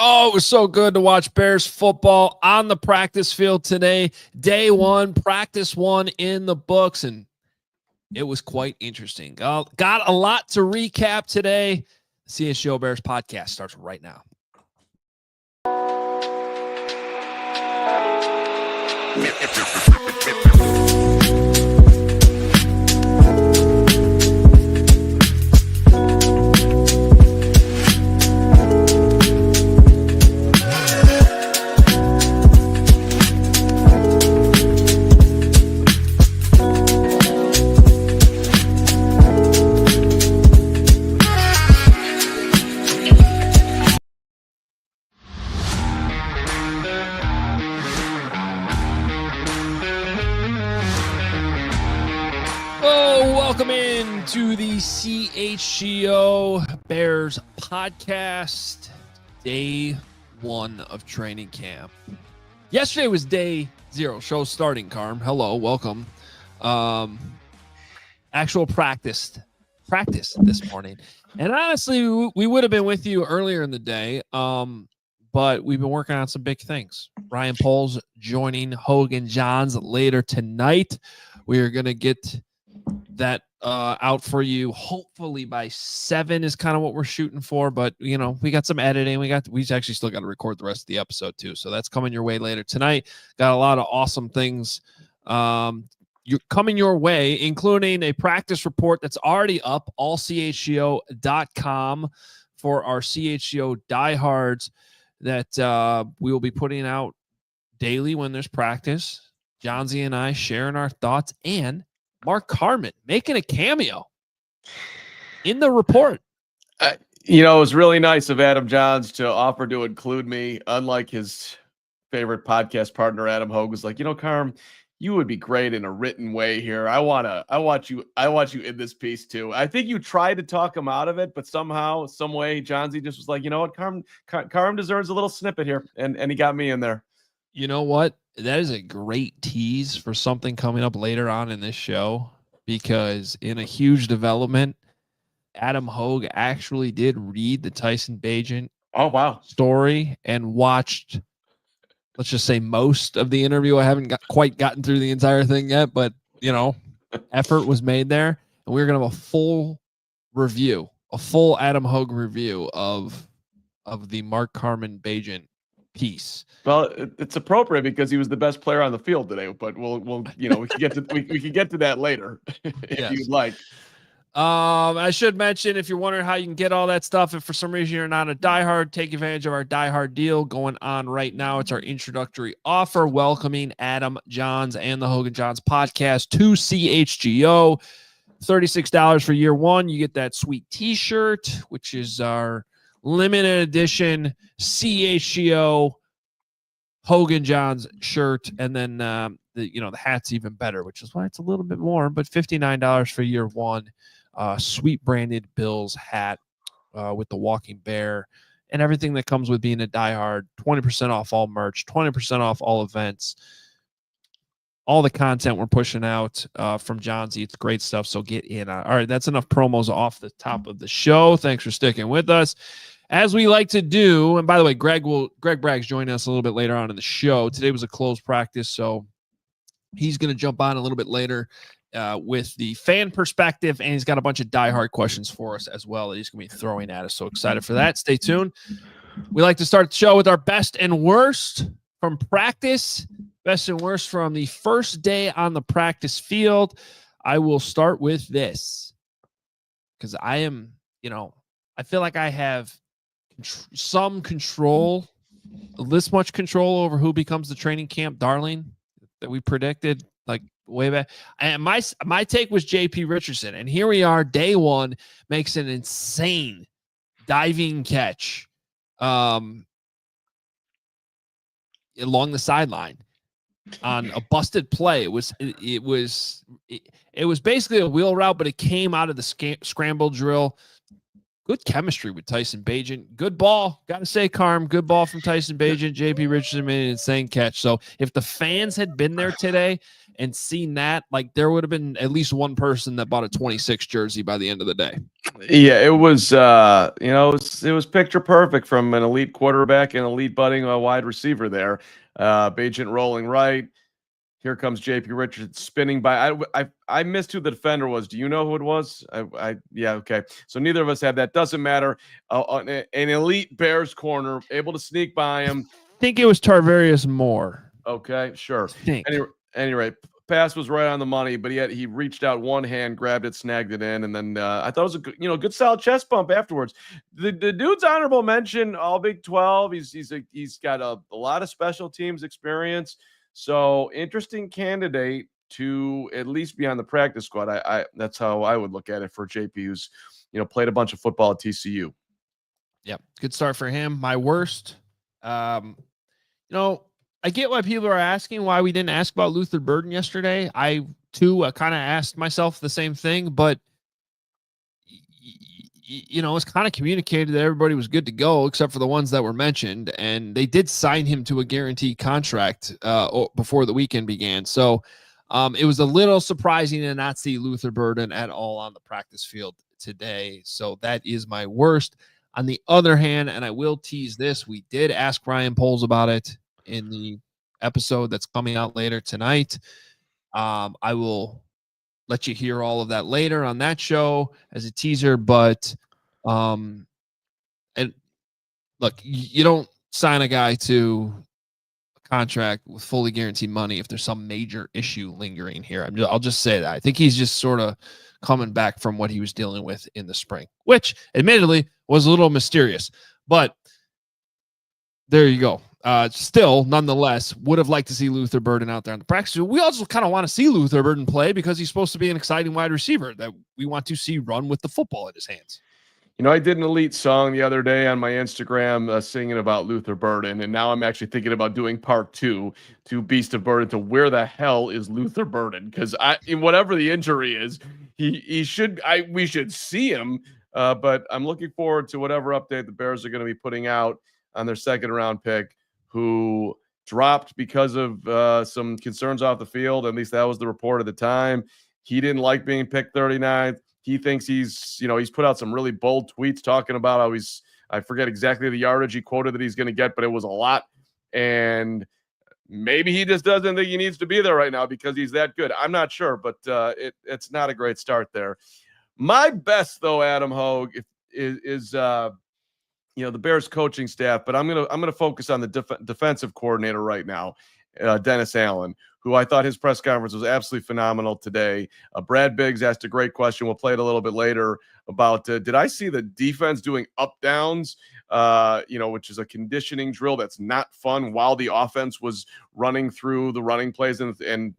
Oh, it was so good to watch Bears football on the practice field today. Day one, practice one in the books, and it was quite interesting. Got a lot to recap today. The CHGO Bears Podcast starts right now. Welcome in to the CHGO Bears Podcast, day one of training camp. Yesterday was day zero, show starting, Carm. Hello, welcome. Actual practice this morning. And honestly, we would have been with you earlier in the day, but we've been working on some big things. Ryan Poles joining Hoge and Johns later tonight. We are going to get that out for you hopefully by 7 is kind of what we're shooting for, but we got some editing, we actually still got to record the rest of the episode too, so that's coming your way later tonight. Got a lot of awesome things you're coming your way, including a practice report that's already up, ALLCITY.com, for our CHGO diehards that we will be putting out daily when there's practice. Johnsy and I sharing our thoughts, and Mark Carman making a cameo in the report. It was really nice of Adam Johns to offer to include me. Unlike his favorite podcast partner, Adam Hoge, was like, Carm, you would be great in a written way here. I want you in this piece too. I think you tried to talk him out of it, but somehow, some way, Johnsy just was like, you know what, Carm deserves a little snippet here, and he got me in there. You know what? That is a great tease for something coming up later on in this show, because in a huge development, Adam Hoge actually did read the Tyson Bagent story and watched, let's just say, most of the interview. I haven't quite gotten through the entire thing yet, but effort was made there, and we're gonna have a full Adam Hoge review of the Mark Carman Bagent piece. Well, it's appropriate because he was the best player on the field today, but we can get to we can get to that later if you'd like. I should mention, if you're wondering how you can get all that stuff, if for some reason you're not a diehard, take advantage of our diehard deal going on right now. It's our introductory offer welcoming Adam Johns and the Hoge & Johns podcast to CHGO. $36 for year one. You get that sweet t-shirt, which is our limited edition CHGO Hoge & Johns shirt, and then the hat's even better, which is why it's a little bit more, but $59 for year one. Sweet branded Bills hat with the walking bear and everything that comes with being a diehard. 20% off all merch, 20% off all events, all the content we're pushing out from Johnsy. It's great stuff, so get in. All right, that's enough promos off the top of the show. Thanks for sticking with us. As we like to do, and by the way, Greg Bragg's joining us a little bit later on in the show. Today was a closed practice, so he's going to jump on a little bit later with the fan perspective, and he's got a bunch of diehard questions for us as well that he's going to be throwing at us. So excited for that. Stay tuned. We like to start the show with our best and worst from practice, best and worst from the first day on the practice field. I will start with this because I am, I feel like I have some control, this much control over who becomes the training camp darling that we predicted like way back. And my take was JP Richardson, and here we are, day one, makes an insane diving catch along the sideline on a busted play. It was basically a wheel route, but it came out of the scramble drill. good chemistry with Tyson Bagent. Good ball. Got to say, Carm, good ball from Tyson Bagent. JP Richardson made an insane catch. So if the fans had been there today and seen that, like there would have been at least one person that bought a 26 jersey by the end of the day. Yeah, it was, it was picture perfect from an elite quarterback and elite budding wide receiver there. Bagent rolling right. Here comes JP Richardson spinning by. I missed who the defender was. Do you know who it was? Yeah, okay. So neither of us had that. Doesn't matter. An elite Bears corner able to sneak by him. I think it was Tarvarius Moore. Okay, sure. Anyway, pass was right on the money, but he reached out one hand, grabbed it, snagged it in, and then I thought it was a good solid chest bump afterwards. The dude's honorable mention, all Big 12. He's got a lot of special teams experience. So interesting candidate to at least be on the practice squad. I that's how I would look at it for JP, who's played a bunch of football at TCU. Yep, good start for him. My worst, I get why people are asking why we didn't ask about Luther Burden yesterday. I too kind of asked myself the same thing, but it's kind of communicated that everybody was good to go except for the ones that were mentioned, and they did sign him to a guaranteed contract before the weekend began. So it was a little surprising to not see Luther Burden at all on the practice field today. So that is my worst. On the other hand, and I will tease this, we did ask Ryan Poles about it in the episode that's coming out later tonight. I will let you hear all of that later on that show as a teaser, but and look, you don't sign a guy to a contract with fully guaranteed money if there's some major issue lingering here. I'll just say that. I think he's just sort of coming back from what he was dealing with in the spring, which admittedly was a little mysterious, but there you go. Still, nonetheless, would have liked to see Luther Burden out there on the practice field. We also kind of want to see Luther Burden play because he's supposed to be an exciting wide receiver that we want to see run with the football in his hands. I did an elite song the other day on my Instagram singing about Luther Burden, and now I'm actually thinking about doing part 2 to Beast of Burden, to where the hell is Luther Burden? Because whatever the injury is, we should see him. But I'm looking forward to whatever update the Bears are going to be putting out on their second round pick, who dropped because of some concerns off the field. At least that was the report at the time. He didn't like being picked 39th. He thinks he's put out some really bold tweets talking about how I forget exactly the yardage he quoted that he's going to get, but it was a lot. And maybe he just doesn't think he needs to be there right now because he's that good. I'm not sure, but it's not a great start there. My best, though, Adam Hoge, is the Bears coaching staff, but I'm gonna focus on the defensive coordinator right now, Dennis Allen, who I thought his press conference was absolutely phenomenal today. Brad Biggs asked a great question. We'll play it a little bit later about did I see the defense doing up downs, which is a conditioning drill that's not fun while the offense was running through the running plays and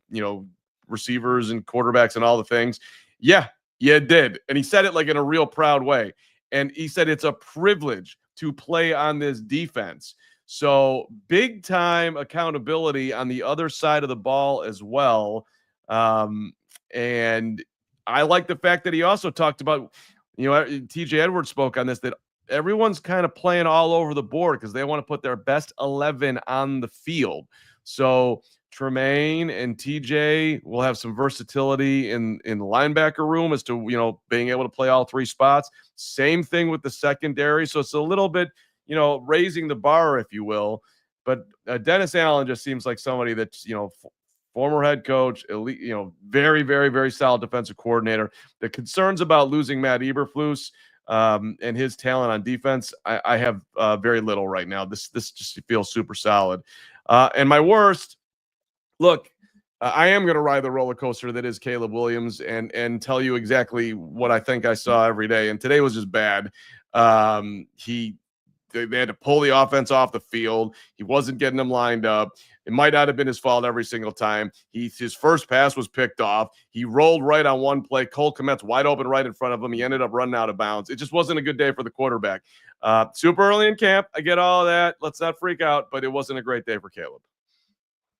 receivers and quarterbacks and all the things. Yeah, it did, and he said it like in a real proud way. And he said it's a privilege to play on this defense. So big time accountability on the other side of the ball as well. And I like the fact that he also talked about, TJ Edwards spoke on this, that everyone's kind of playing all over the board because they want to put their best 11 on the field. So Tremaine and TJ will have some versatility in the linebacker room as to, being able to play all three spots. Same thing with the secondary. So it's a little bit, raising the bar, if you will. But Dennis Allen just seems like somebody that's, former head coach, elite, very, very, very solid defensive coordinator. The concerns about losing Matt Eberflus and his talent on defense, I have very little right now. This just feels super solid. And my worst, look, I am going to ride the roller coaster that is Caleb Williams and tell you exactly what I think I saw every day. And today was just bad. They had to pull the offense off the field. He wasn't getting them lined up. It might not have been his fault every single time. His first pass was picked off. He rolled right on one play. Cole Kmet's wide open right in front of him. He ended up running out of bounds. It just wasn't a good day for the quarterback. Super early in camp. I get all of that. Let's not freak out, but it wasn't a great day for Caleb.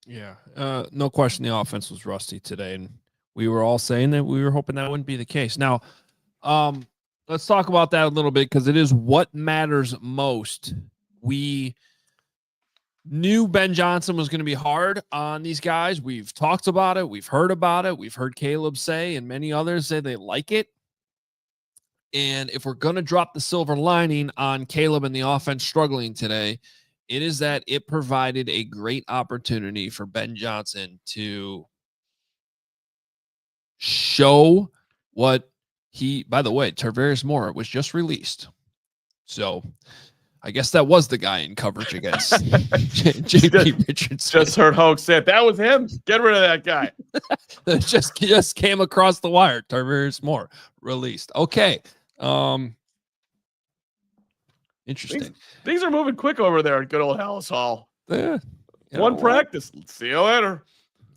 Yeah, no question the offense was rusty today, and we were all saying that we were hoping that wouldn't be the case. Now, let's talk about that a little bit because it is what matters most. We knew Ben Johnson was going to be hard on these guys. We've talked about it. We've heard about it. We've heard Caleb say and many others say they like it. And if we're going to drop the silver lining on Caleb and the offense struggling today, it is that it provided a great opportunity for Ben Johnson to show what he, by the way, Tarvarius Moore was just released. So I guess that was the guy in coverage against JP Richardson. Just heard Hoge say it. That was him. Get rid of that guy. That just came across the wire. Tarvarius Moore released. Okay. Interesting. Things are moving quick over there at good old Hallis Hall. Yeah. One practice. See you later.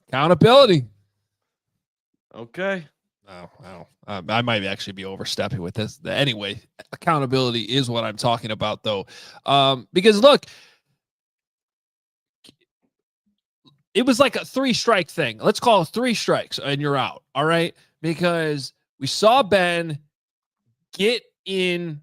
Accountability. Okay. Oh, I might actually be overstepping with this. Anyway, accountability is what I'm talking about, though. Because look, it was like a 3-strike thing. Let's call it 3 strikes and you're out. All right. Because we saw Ben get in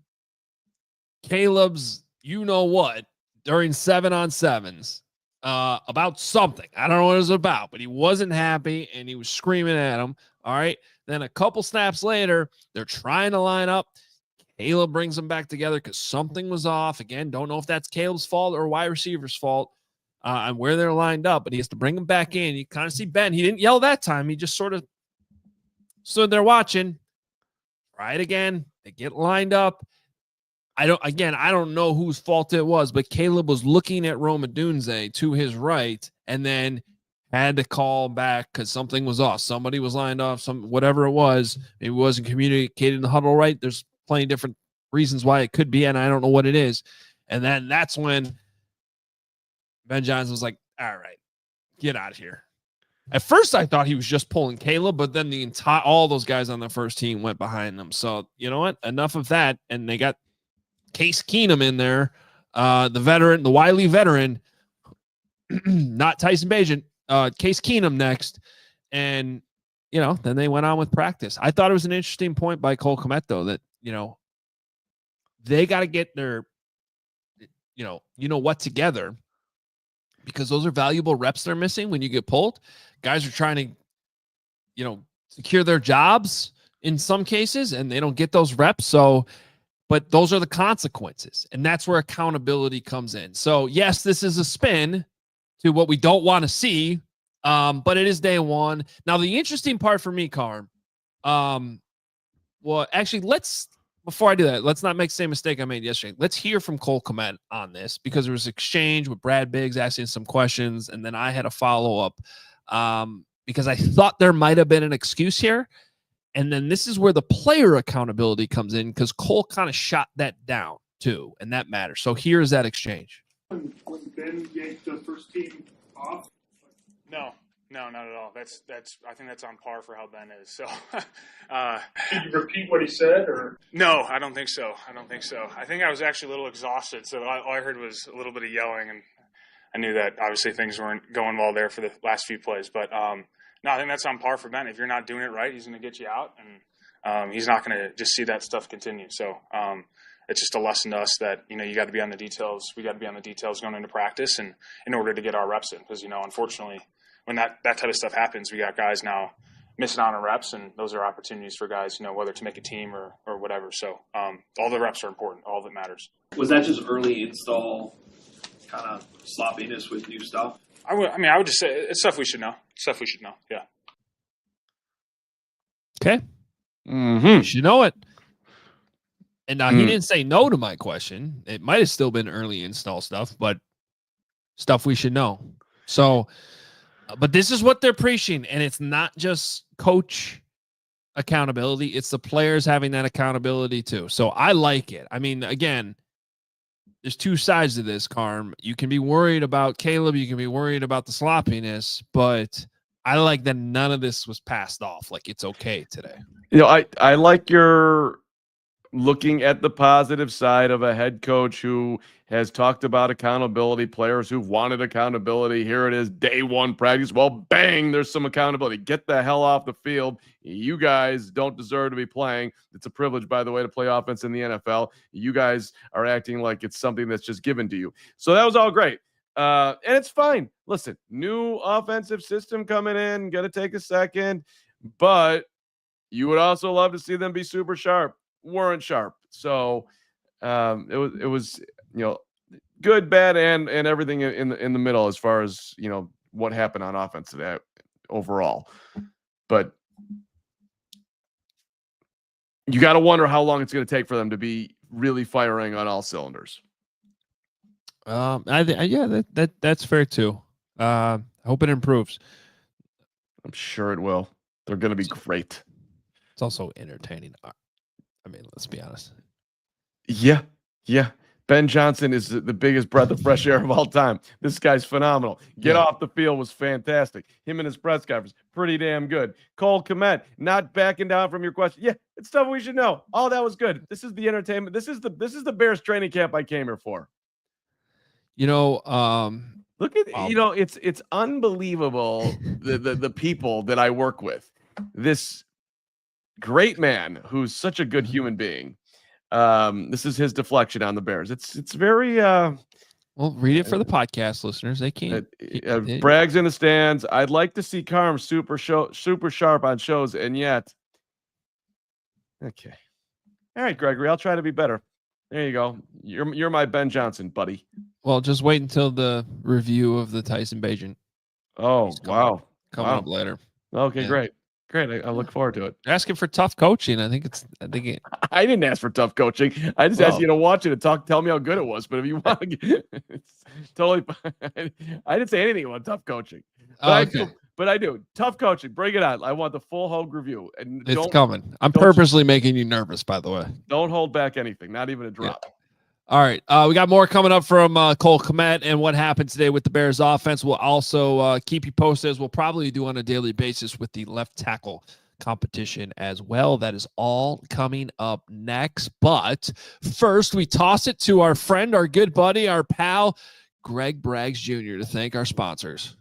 Caleb's you-know-what during 7-on-7s about something. I don't know what it was about, but he wasn't happy and he was screaming at him. All right. Then a couple snaps later, they're trying to line up. Caleb brings them back together because something was off. Again, don't know if that's Caleb's fault or wide receiver's fault and where they're lined up, but he has to bring them back in. You kind of see Ben. He didn't yell that time. He just sort of stood there watching. Try it again. They get lined up. I don't know whose fault it was, but Caleb was looking at Rome Odunze to his right and then had to call back because something was off. Somebody was lined off, whatever it was. Maybe it wasn't communicated in the huddle right. There's plenty of different reasons why it could be, and I don't know what it is. And then that's when Ben Johnson was like, all right, get out of here. At first, I thought he was just pulling Caleb, but then all those guys on the first team went behind them. So, you know what? Enough of that. And they got Case Keenum in there, the veteran, the wily veteran, not Tyson Bagent, Case Keenum next. And, then they went on with practice. I thought it was an interesting point by Cole Kmet, though, that, they got to get their, what together because those are valuable reps they're missing when you get pulled. Guys are trying to, secure their jobs in some cases, and they don't get those reps. So, but those are the consequences, and that's where accountability comes in. So, yes, this is a spin to what we don't want to see, but it is day one. Now, the interesting part for me, Carm, well, actually, before I do that, let's not make the same mistake I made yesterday. Let's hear from Cole Kmet on this because there was exchange with Brad Biggs asking some questions, and then I had a follow-up because I thought there might have been an excuse here. And then this is where the player accountability comes in because Cole kind of shot that down too, and that matters. So here's that exchange. When Ben yanked the first team off? No, not at all. That's. I think that's on par for how Ben is. So, Did you repeat what he said, or? No, I don't think so. I think I was actually a little exhausted, so all I heard was a little bit of yelling, and I knew that obviously things weren't going well there for the last few plays. But no, I think that's on par for Ben. If you're not doing it right, he's going to get you out, and he's not going to just see that stuff continue. So it's just a lesson to us that, you got to be on the details. We got to be on the details going into practice and in order to get our reps in. Because, unfortunately, when that type of stuff happens, we got guys now missing out on reps, and those are opportunities for guys, whether to make a team or whatever. So all the reps are important. All that matters. Was that just early install kind of sloppiness with new stuff? I would just say it's stuff we should know. Yeah. Okay. Mm-hmm. You should know it. And now he didn't say no to my question. It might have still been early install stuff, but stuff we should know. So, but this is what they're preaching, and it's not just coach accountability. It's the players having that accountability too. So I like it. I mean, again, there's two sides to this, Carm. You can be worried about Caleb. You can be worried about the sloppiness, but I like that none of this was passed off. Like it's okay today. I like your looking at the positive side of a head coach who has talked about accountability, players who've wanted accountability. Here it is, day one practice. Well, bang, there's some accountability. Get the hell off the field. You guys don't deserve to be playing. It's a privilege, by the way, to play offense in the NFL. You guys are acting like it's something that's just given to you. So that was all great. And it's fine. Listen, new offensive system coming in, going to take a second, but you would also love to see them be super sharp. Weren't sharp. So it was good, bad, and everything in the middle as far as what happened on offense today overall. But you got to wonder how long it's going to take for them to be really firing on all cylinders. That's fair too. I hope it improves. I'm sure it will. They're going to be great. It's also entertaining. I mean, let's be honest. Yeah. Ben Johnson is the biggest breath of fresh air of all time. This guy's phenomenal. Get off the field was fantastic. Him and his press conference, pretty damn good. Cole Kmet, not backing down from your question. Yeah, it's stuff we should know. All that was good. This is the entertainment. This is the Bears training camp I came here for. Look at it's unbelievable the people that I work with. This great man who's such a good human being. This is his deflection on the Bears. It's very well, read it for the podcast listeners. They can't. Bragg's in the stands. I'd like to see Carm super sharp on shows, and yet okay. All right, Gregory, I'll try to be better. There you go. You're my Ben Johnson, buddy. Well, just wait until the review of the Tyson Bagent. Oh, wow. Coming up later. Okay, great. I look forward to it. Asking for tough coaching. I I didn't ask for tough coaching. I just asked you to watch it and tell me how good it was. But if you want to, it's totally fine. I didn't say anything about tough coaching. But I do. Tough coaching. Bring it on. I want the full Hoge review. And it's coming. I'm purposely making you nervous, by the way. Don't hold back anything. Not even a drop. Yeah. All right. We got more coming up from Cole Kmet and what happened today with the Bears offense. We'll also keep you posted, as we'll probably do on a daily basis with the left tackle competition as well. That is all coming up next. But first, we toss it to our friend, our good buddy, our pal, Greg Braggs Jr. to thank our sponsors.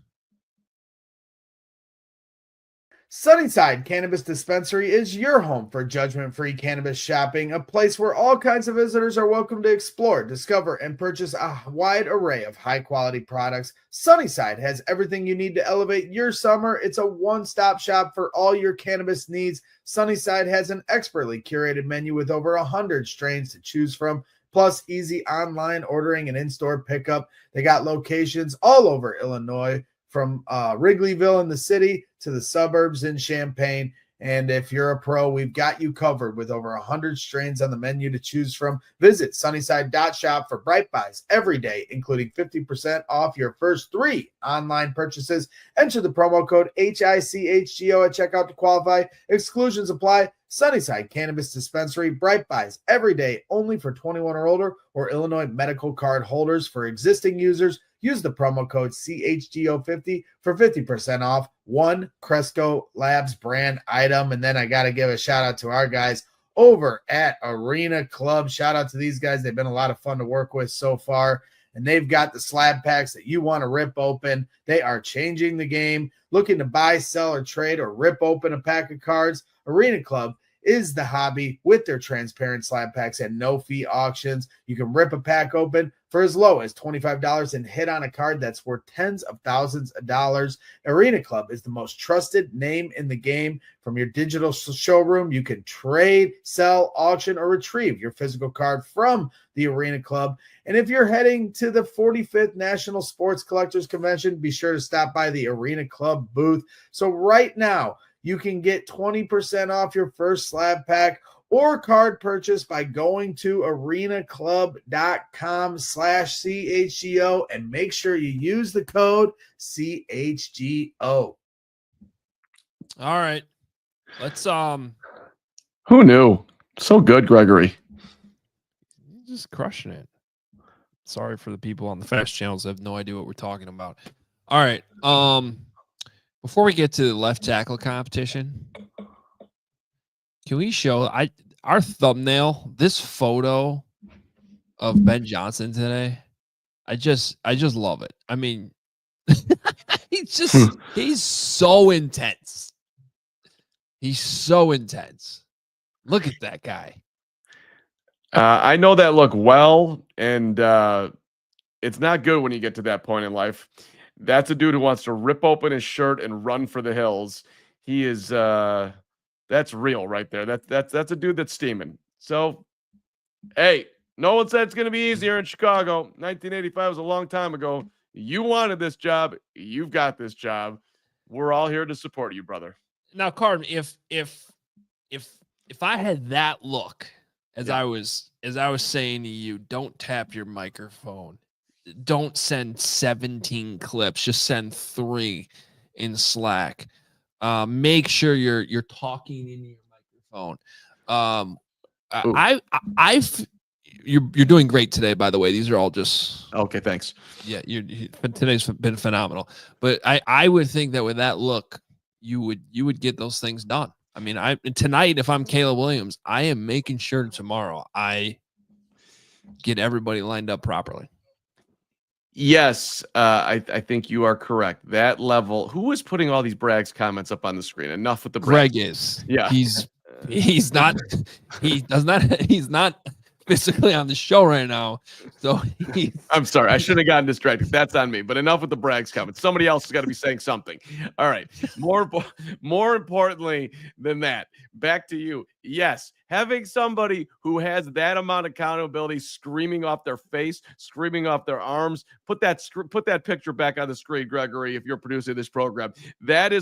Sunnyside Cannabis Dispensary is your home for judgment-free cannabis shopping, a place where all kinds of visitors are welcome to explore, discover, and purchase a wide array of high-quality products. Sunnyside has everything you need to elevate your summer. It's a one-stop shop for all your cannabis needs. Sunnyside has an expertly curated menu with over 100 strains to choose from, plus easy online ordering and in-store pickup. They got locations all over Illinois, from Wrigleyville in the city to the suburbs in Champaign. And if you're a pro, we've got you covered with over 100 strains on the menu to choose from. Visit sunnyside.shop for bright buys every day, including 50% off your first 3 online purchases. Enter the promo code HICHGO at checkout to qualify. Exclusions apply. Sunnyside Cannabis Dispensary, bright buys every day, only for 21 or older or Illinois medical card holders. For existing users, use the promo code CHGO50 for 50% off one Cresco Labs brand item. And then I got to give a shout out to our guys over at Arena Club. Shout out to these guys. They've been a lot of fun to work with so far. And they've got the slab packs that you want to rip open. They are changing the game. Looking to buy, sell, or trade, or rip open a pack of cards? Arena Club is the hobby with their transparent slab packs and no-fee auctions. You can rip a pack open for as low as $25 and hit on a card that's worth tens of thousands of dollars. Arena Club is the most trusted name in the game. From your digital showroom, you can trade, sell, auction, or retrieve your physical card from the Arena Club. And if you're heading to the 45th National Sports Collectors Convention, be sure to stop by the Arena Club booth. So right now, you can get 20% off your first slab pack or card purchase by going to arenaclub.com/CHGO and make sure you use the code CHGO. All right. Let's Who knew? So good, Gregory. just crushing it. Sorry for the people on the fast channels that have no idea what we're talking about. All right. Before we get to the left tackle competition, can we show our thumbnail, this photo of Ben Johnson today, I just love it. I mean, he's so intense. He's so intense. Look at that guy. I know that look well, and it's not good when you get to that point in life. That's a dude who wants to rip open his shirt and run for the hills. He is that's real right there. That's a dude that's steaming. So, hey, no one said it's going to be easier in Chicago. 1985 was a long time ago. You wanted this job. You've got this job. We're all here to support you, brother. Now, Carmen, if I had that look as I was saying to you, don't tap your microphone. Don't send 17 clips. Just send 3 in Slack. Make sure you're talking into your microphone. You're doing great today, by the way. These are all just okay. Thanks. Yeah, today's been phenomenal. But I would think that with that look, you would get those things done. I mean, tonight, if I'm Caleb Williams, I am making sure tomorrow I get everybody lined up properly. Yes, I think you are correct. That level. Who is putting all these Braggs comments up on the screen? Enough with the Greg is. Yeah, he's not. He's not physically on the show right now. So I'm sorry. I shouldn't have gotten distracted. That's on me. But enough with the Braggs comments. Somebody else has got to be saying something. All right. More importantly than that, back to you. Yes, having somebody who has that amount of accountability screaming off their face, screaming off their arms, put that picture back on the screen, Gregory, if you're producing this program. That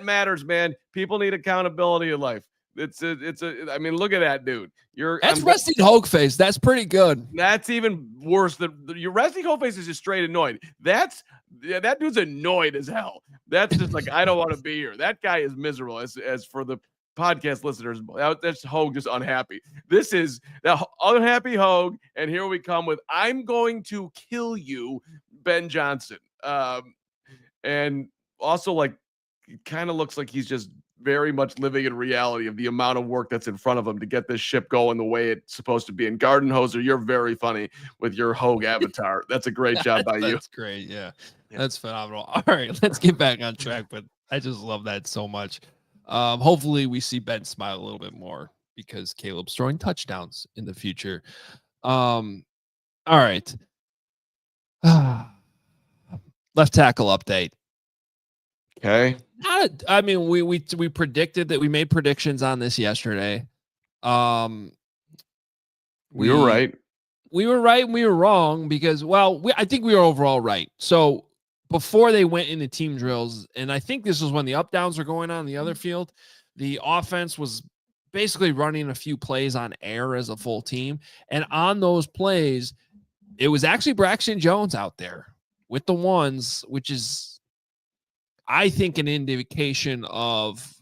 matters, man. People need accountability in life. I mean, look at that dude. That's resting Hoge face. That's pretty good. That's even worse than your resting Hoge face is just straight annoyed. That dude's annoyed as hell. That's just like, I don't want to be here. That guy is miserable. As for the podcast listeners, that's Hoge just unhappy. This is the unhappy Hoge, and here we come with I'm going to kill you, Ben Johnson. And also, like, it kind of looks like he's just very much living in reality of the amount of work that's in front of him to get this ship going the way it's supposed to be. And Gardenhoser, you're very funny with your Hoge avatar. That's a great job by you. That's great. Yeah, that's phenomenal. All right, let's get back on track. But I just love that so much. Hopefully we see Ben smile a little bit more because Caleb's throwing touchdowns in the future. All right. Left tackle update. Okay. I mean, we predicted that. We made predictions on this yesterday. We were right. We were right and we were wrong because, I think we were overall right. So before they went into team drills, and I think this was when the up downs were going on the other field, the offense was basically running a few plays on air as a full team. And on those plays, it was actually Braxton Jones out there with the ones, which is, I think, an indication of,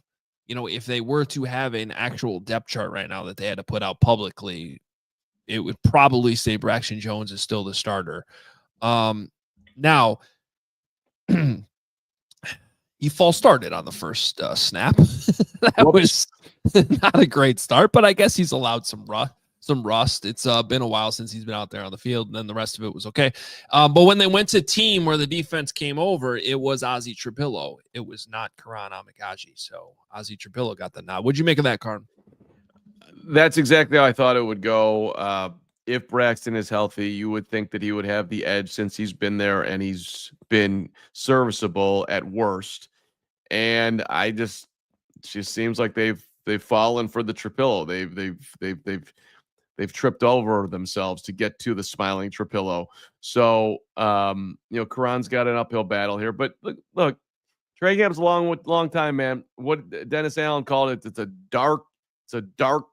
if they were to have an actual depth chart right now that they had to put out publicly, it would probably say Braxton Jones is still the starter. Now, he false started on the first snap. That was not a great start, but I guess he's allowed some rust. It's been a while since he's been out there on the field, and then the rest of it was okay. But when they went to team where the defense came over, it was Ozzie Trapillo. It was not Karan Amikaji. So Ozzie Trapillo got the nod. What'd you make of that, Karan? That's exactly how I thought it would go. If Braxton is healthy, you would think that he would have the edge since he's been there and he's been serviceable at worst. And it just seems like they've fallen for the Trapillo. They've tripped over themselves to get to the smiling Trapillo. So, Karan's got an uphill battle here. But look, Trey Camp's a long time, man. What Dennis Allen called it, it's a dark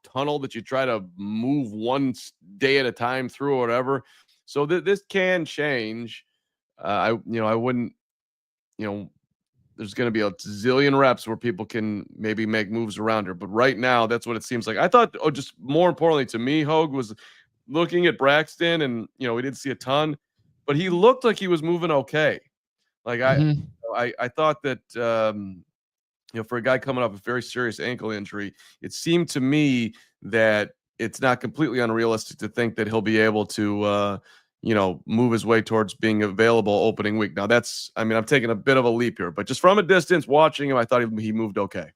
tunnel that you try to move one day at a time through or whatever. So this can change. I wouldn't, there's going to be a zillion reps where people can maybe make moves around her. But right now, that's what it seems like. I thought, just more importantly to me, Hoge was looking at Braxton and, we didn't see a ton, but he looked like he was moving okay. Like I thought that, for a guy coming off a very serious ankle injury, it seemed to me that it's not completely unrealistic to think that he'll be able to, move his way towards being available opening week. Now I'm taking a bit of a leap here, but just from a distance watching him, I thought he moved okay.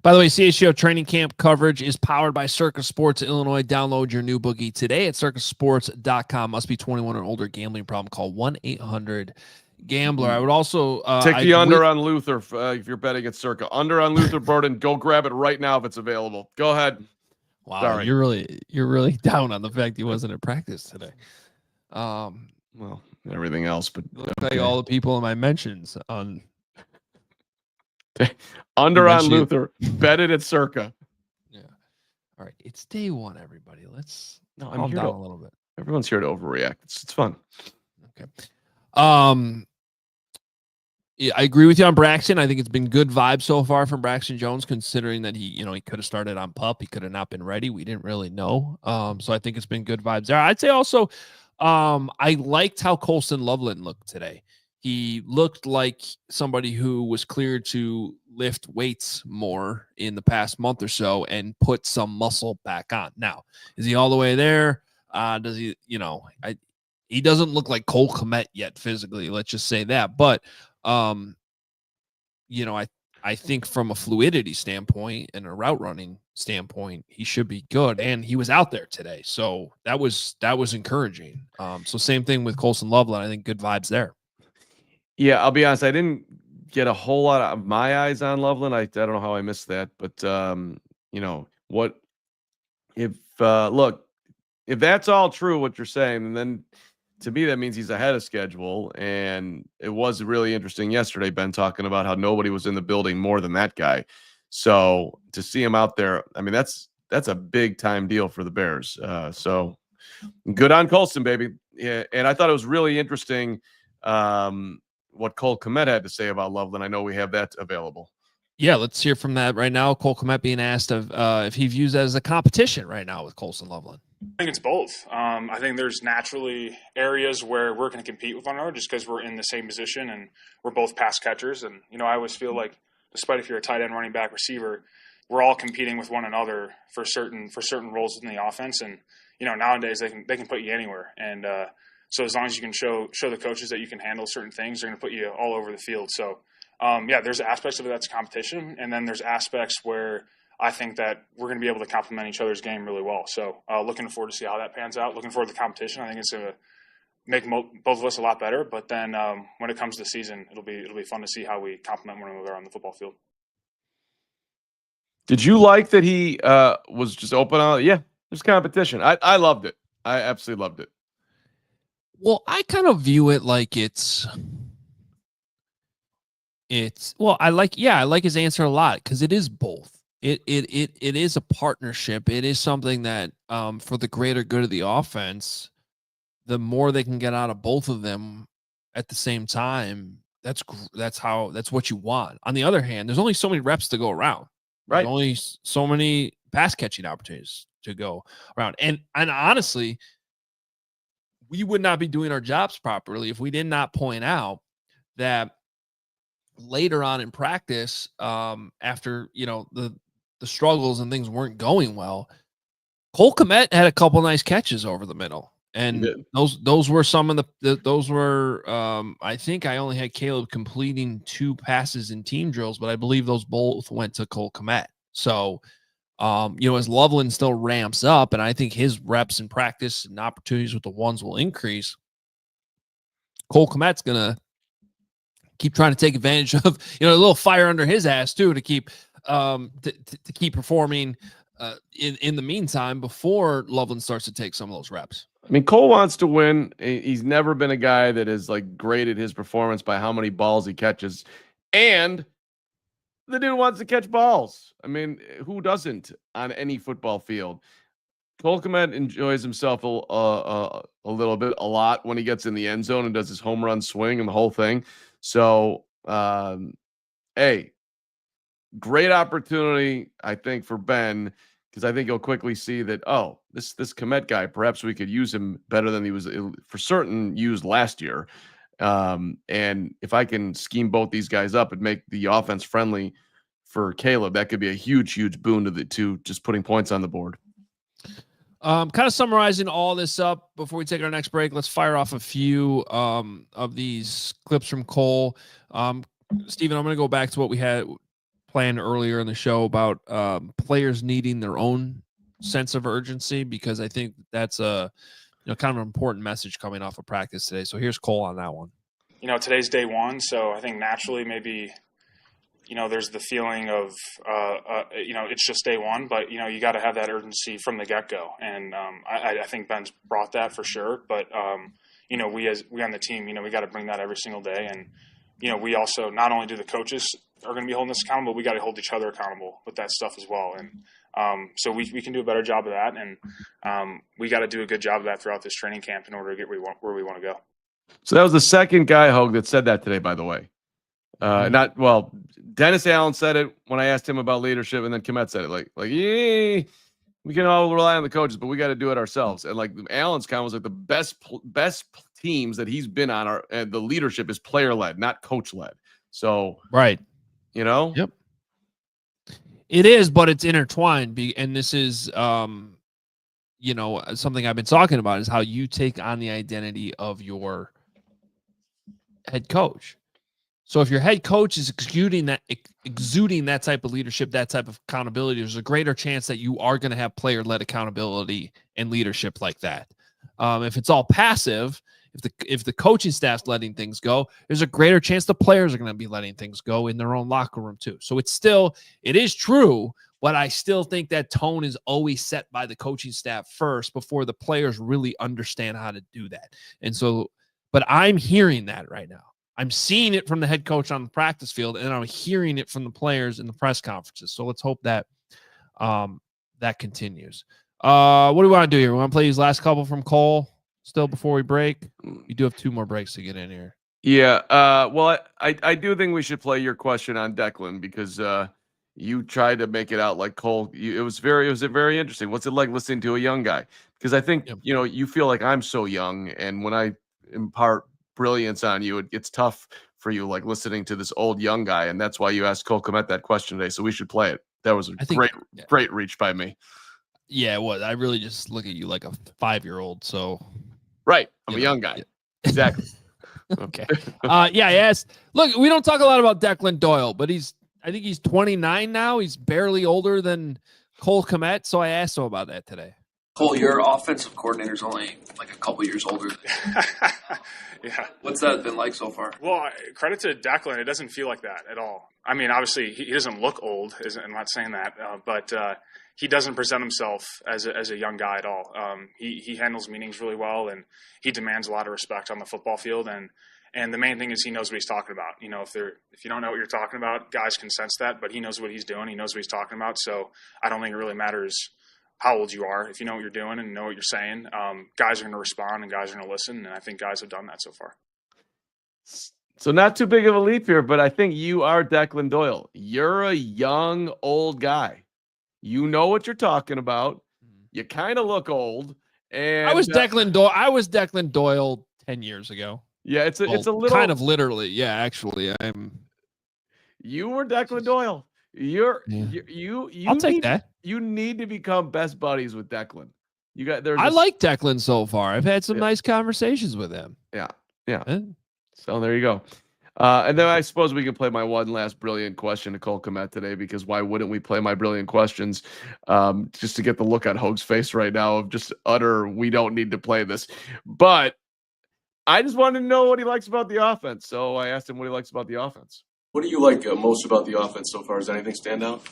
By the way, CHGO training camp coverage is powered by Circus Sports Illinois. Download your new boogie today at circusports.com. Must be 21 or older. Gambling problem, call 1-800-GAMBLER. I would also take the under on Luther if you're betting at Circa. Under on Luther Burden. Go grab it right now if it's available. Go ahead. Wow, sorry. you're really down on the fact he wasn't at practice today. Well, everything else, but like all the people in my mentions on under on Luther, bet it at Circa. Yeah. All right, it's day one, everybody. Let's I'm calm here down to, a little bit. Everyone's here to overreact. It's fun. Okay. Yeah, I agree with you on Braxton. I think it's been good vibes so far from Braxton Jones, considering that he could have started on PUP. He could have not been ready. We didn't really know. So I think it's been good vibes there. I'd say also, I liked how Colson Loveland looked today. He looked like somebody who was cleared to lift weights more in the past month or so and put some muscle back on. Now, is he all the way there? Does he, he doesn't look like Cole Kmet yet physically. Let's just say that. But, I think from a fluidity standpoint and a route running standpoint, he should be good. And he was out there today. So that was encouraging. So same thing with Colson Loveland. I think good vibes there. Yeah, I'll be honest. I didn't get a whole lot of my eyes on Loveland. I don't know how I missed that, but what if that's all true, what you're saying, and then to me that means he's ahead of schedule. And it was really interesting yesterday, Ben talking about how nobody was in the building more than that guy. So to see him out there, I mean, that's a big time deal for the Bears. So good on Colson, baby. Yeah, and I thought it was really interesting what Cole Kmet had to say about Loveland. I know we have that available. Yeah, let's hear from that right now. Cole Kmet being asked if he views that as a competition right now with Colson Loveland. I think it's both. I think there's naturally areas where we're going to compete with one another just because we're in the same position and we're both pass catchers. And, I always feel like despite if you're a tight end, running back, receiver, we're all competing with one another for certain roles in the offense. And, nowadays they can put you anywhere. And so as long as you can show the coaches that you can handle certain things, they're going to put you all over the field. So, there's aspects of it that's competition. And then there's aspects where I think that we're going to be able to complement each other's game really well. So looking forward to see how that pans out. Looking forward to the competition. I think it's going to make both of us a lot better. But then when it comes to the season, it'll be fun to see how we complement one another on the football field. Did you like that he was just open on? Yeah, there's competition. I loved it. I absolutely loved it. Well, I kind of view it like I like his answer a lot because it is both. It is a partnership. It is something that for the greater good of the offense, the more they can get out of both of them at the same time, that's what you want. On the other hand, there's only so many reps to go around. Right. There's only so many pass catching opportunities to go around. And honestly, we would not be doing our jobs properly if we did not point out that later on in practice, after the struggles and things weren't going well, Cole Kmet had a couple nice catches over the middle, and those were some of those were I think I only had Caleb completing 2 passes in team drills, but I believe those both went to Cole Kmet. So as Loveland still ramps up, and I think his reps in practice and opportunities with the ones will increase, Cole Kmet's gonna keep trying to take advantage of a little fire under his ass too to keep to keep performing in the meantime before Loveland starts to take some of those reps. I mean, Cole wants to win. He's never been a guy that has graded his performance by how many balls he catches, and the dude wants to catch balls. I mean, who doesn't on any football field? Cole Kmet enjoys himself a little bit, a lot when he gets in the end zone and does his home run swing and the whole thing. So, hey, great opportunity, I think, for Ben, because I think he'll quickly see that, this Kmet guy, perhaps we could use him better than he was for certain used last year. And if I can scheme both these guys up and make the offense friendly for Caleb, that could be a huge boon to just putting points on the board. Kind of summarizing all this up before we take our next break, let's fire off a few of these clips from Cole. Steven, I'm going to go back to what we had planned earlier in the show about players needing their own sense of urgency, because I think that's a kind of an important message coming off of practice today. So here's Cole on that one. Today's day one, so I think naturally maybe there's the feeling of it's just day one, but you got to have that urgency from the get-go, and I think Ben's brought that for sure. But we on the team, we got to bring that every single day, and we also, not only do the coaches are going to be holding us accountable, we got to hold each other accountable with that stuff as well. And so we can do a better job of that, and we got to do a good job of that throughout this training camp in order to get where we want to go. So that was the second guy, Hoge, that said that today, by the way. Dennis Allen said it when I asked him about leadership, and then Kmet said it yeah, we can all rely on the coaches, but we got to do it ourselves. And Allen's comment was the best teams that he's been on and the leadership is player led, not coach led. So right, Yep, it is, but it's intertwined. And this is something I've been talking about is how you take on the identity of your head coach. So if your head coach is exuding that type of leadership, that type of accountability, there's a greater chance that you are going to have player-led accountability and leadership like that. If it's all passive, if the coaching staff's letting things go, there's a greater chance the players are going to be letting things go in their own locker room too. So it is true, but I still think that tone is always set by the coaching staff first before the players really understand how to do that. And so, but I'm hearing that right now. I'm seeing it from the head coach on the practice field, and I'm hearing it from the players in the press conferences. So let's hope that that continues. What do we want to do here? We want to play these last couple from Cole still before we break? We do have 2 more breaks to get in here. Yeah. Well, I do think we should play your question on Declan, because you tried to make it out like Cole. It was very interesting. What's it like listening to a young guy? Because I think, you feel like I'm so young, and when I impart brilliance on you, it's tough for you, listening to this old young guy, and that's why you asked Cole Kmet that question today. So we should play it. That was a great reach by me. Yeah, it was. I really just look at you like a 5-year-old. So right, I'm a young guy. Yeah. Exactly. Okay. Yes. Look, we don't talk a lot about Declan Doyle, but I think he's 29 now. He's barely older than Cole Kmet. So I asked him about that today. Cole, your offensive coordinator's only a couple years older than you. Yeah. What's that been like so far? Well, credit to Declan. It doesn't feel like that at all. I mean, obviously, he doesn't look old. I'm not saying that. But he doesn't present himself as a young guy at all. He handles meetings really well, and he demands a lot of respect on the football field. And the main thing is he knows what he's talking about. If you don't know what you're talking about, guys can sense that, but he knows what he's doing. He knows what he's talking about. So I don't think it really matters how old you are. If you know what you're doing and know what you're saying, guys are going to respond and guys are going to listen. And I think guys have done that so far. So not too big of a leap here, but I think you are Declan Doyle. You're a young, old guy. You know what you're talking about. You kind of look old. And I was Declan Doyle. I was Declan Doyle 10 years ago. Yeah, it's a little kind of literally. Yeah, actually, You were Declan Doyle. You I'll take that. You need to become best buddies with Declan. I like Declan so far. I've had some nice conversations with him. Yeah. So there you go. And then I suppose we can play my one last brilliant question to Cole Kmet today, because why wouldn't we play my brilliant questions? Just to get the look on Hoge's face right now of just utter, we don't need to play this. But I just wanted to know what he likes about the offense. So I asked him what he likes about the offense. What do you like most about the offense so far? Does anything stand out?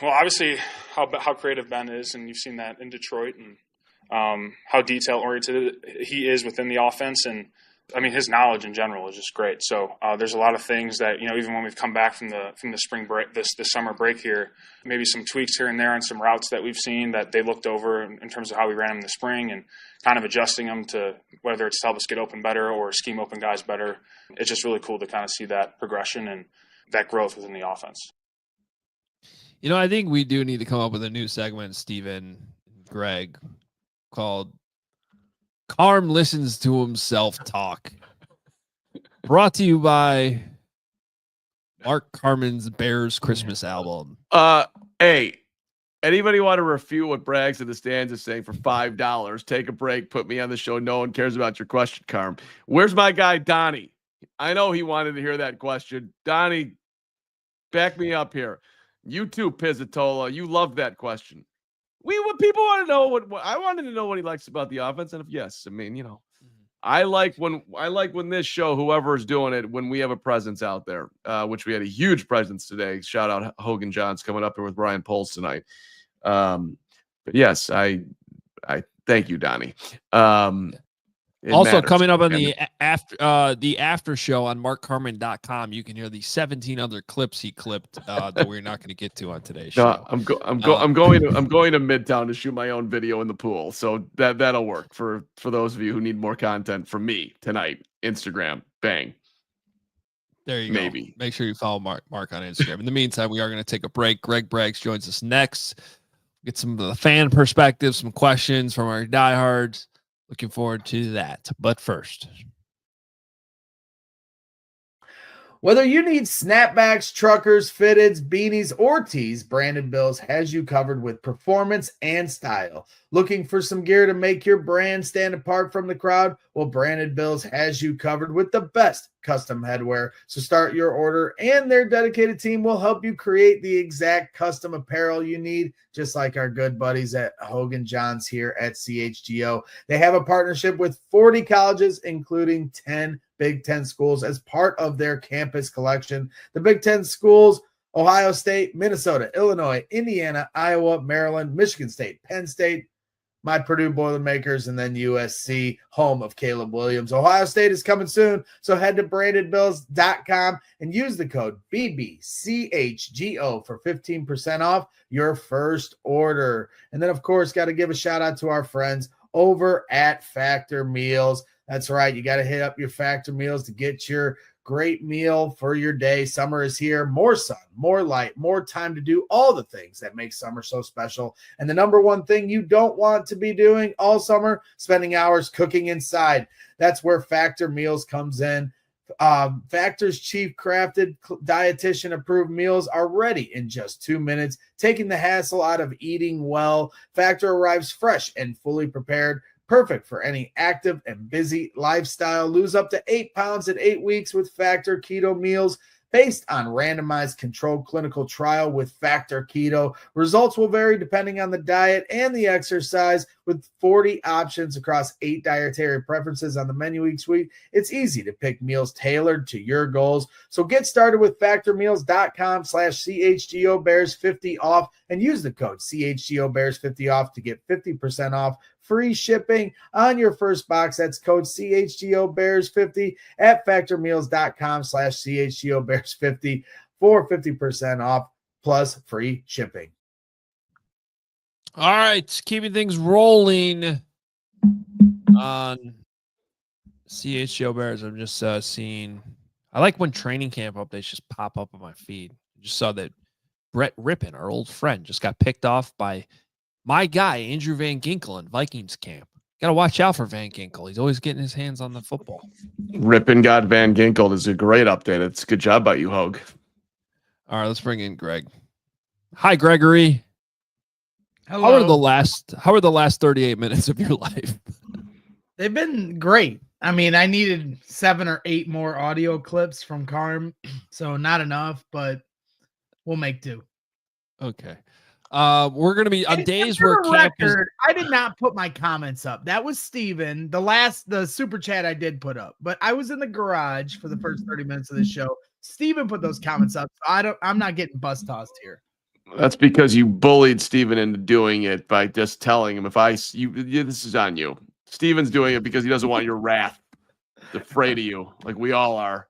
Well, obviously, how creative Ben is, and you've seen that in Detroit, and how detail-oriented he is within the offense. And, I mean, his knowledge in general is just great. So there's a lot of things that, even when we've come back from the spring break, this summer break here, maybe some tweaks here and there on some routes that we've seen that they looked over in terms of how we ran them in the spring and kind of adjusting them to whether it's to help us get open better or scheme open guys better. It's just really cool to kind of see that progression and that growth within the offense. I think we do need to come up with a new segment, Steven, Greg, called Carm Listens to Himself Talk. Brought to you by Mark Carman's Bears Christmas album. Hey, anybody want to refute what Braggs in the stands is saying for $5? Take a break, put me on the show. No one cares about your question, Carm. Where's my guy, Donnie? I know he wanted to hear that question. Donnie, back me up here. You too, Pizzatola. You loved that question. What people want to know what I wanted to know what he likes about the offense. And if yes, I mean, you know, I like when this show, whoever is doing it, when we have a presence out there, which we had a huge presence today. Shout out Hoge and Johns coming up here with Brian Poles tonight. But yes, I thank you, Donnie. Also matters. Coming up on the after show on markcarman.com, you can hear the 17 other clips he clipped that we're not going to get to on today's show. No, I'm going to Midtown to shoot my own video in the pool, so that'll work for those of you who need more content from me tonight. Instagram, bang. There you go. Make sure you follow Mark on Instagram. In the meantime, we are going to take a break. Greg Braggs joins us next. Get some of the fan perspective, some questions from our diehards. Looking forward to that. But first, whether you need snapbacks, truckers, fitteds, beanies, or tees, Branded Bills has you covered with performance and style. Looking for some gear to make your brand stand apart from the crowd? Well, Branded Bills has you covered with the best custom headwear. So start your order, and their dedicated team will help you create the exact custom apparel you need, just like our good buddies at Hoge and Johns here at CHGO. They have a partnership with 40 colleges, including 10 Big Ten schools as part of their campus collection. The Big Ten schools: Ohio State, Minnesota, Illinois, Indiana, Iowa, Maryland, Michigan State, Penn State, my Purdue Boilermakers, and then USC, home of Caleb Williams. Ohio State is coming soon, so head to brandedbills.com and use the code BBCHGO for 15% off your first order. And then, of course, got to give a shout out to our friends over at Factor Meals. That's right. You got to hit up your Factor Meals to get your great meal for your day. Summer is here. More sun, more light, more time to do all the things that make summer so special. And the number one thing you don't want to be doing all summer, spending hours cooking inside. That's where Factor Meals comes in. Factor's chief crafted, dietitian approved meals are ready in just 2 minutes, taking the hassle out of eating well. Factor arrives fresh and fully prepared, perfect for any active and busy lifestyle. Lose up to 8 pounds in 8 weeks with Factor Keto meals based on randomized controlled clinical trial with Factor Keto. Results will vary depending on the diet and the exercise, with 40 options across 8 dietary preferences on the menu each week. It's easy to pick meals tailored to your goals. So get started with factormeals.com/CHGO Bears 50 off and use the code CHGO Bears 50 off to get 50% off free shipping on your first box. That's code CHGO Bears 50 at factormeals.com/CHGO Bears 50 for 50% off plus free shipping. All right, keeping things rolling on CHGO Bears. I'm just seeing. I like when training camp updates just pop up on my feed. I just saw that Brett Rippon, our old friend, just got picked off by my guy, Andrew Van Ginkel, in Vikings camp. Got to watch out for Van Ginkel. He's always getting his hands on the football. Rippon got Van Ginkel. This is a great update. It's a good job by you, Hoge. All right, let's bring in Greg. Hi, Gregory. Hello. How are the last 38 minutes of your life? They've been great. I mean, I needed 7 or 8 more audio clips from Carm, so not enough, but we'll make do. Okay. We're going to be on days where camp is... I did not put my comments up. That was Steven. The super chat I did put up, but I was in the garage for the first 30 minutes of the show. Steven put those comments up. So I'm not getting bus tossed here. That's because you bullied Steven into doing it by just telling him, this is on you. Steven's doing it because he doesn't want your wrath. He's afraid of you, like we all are.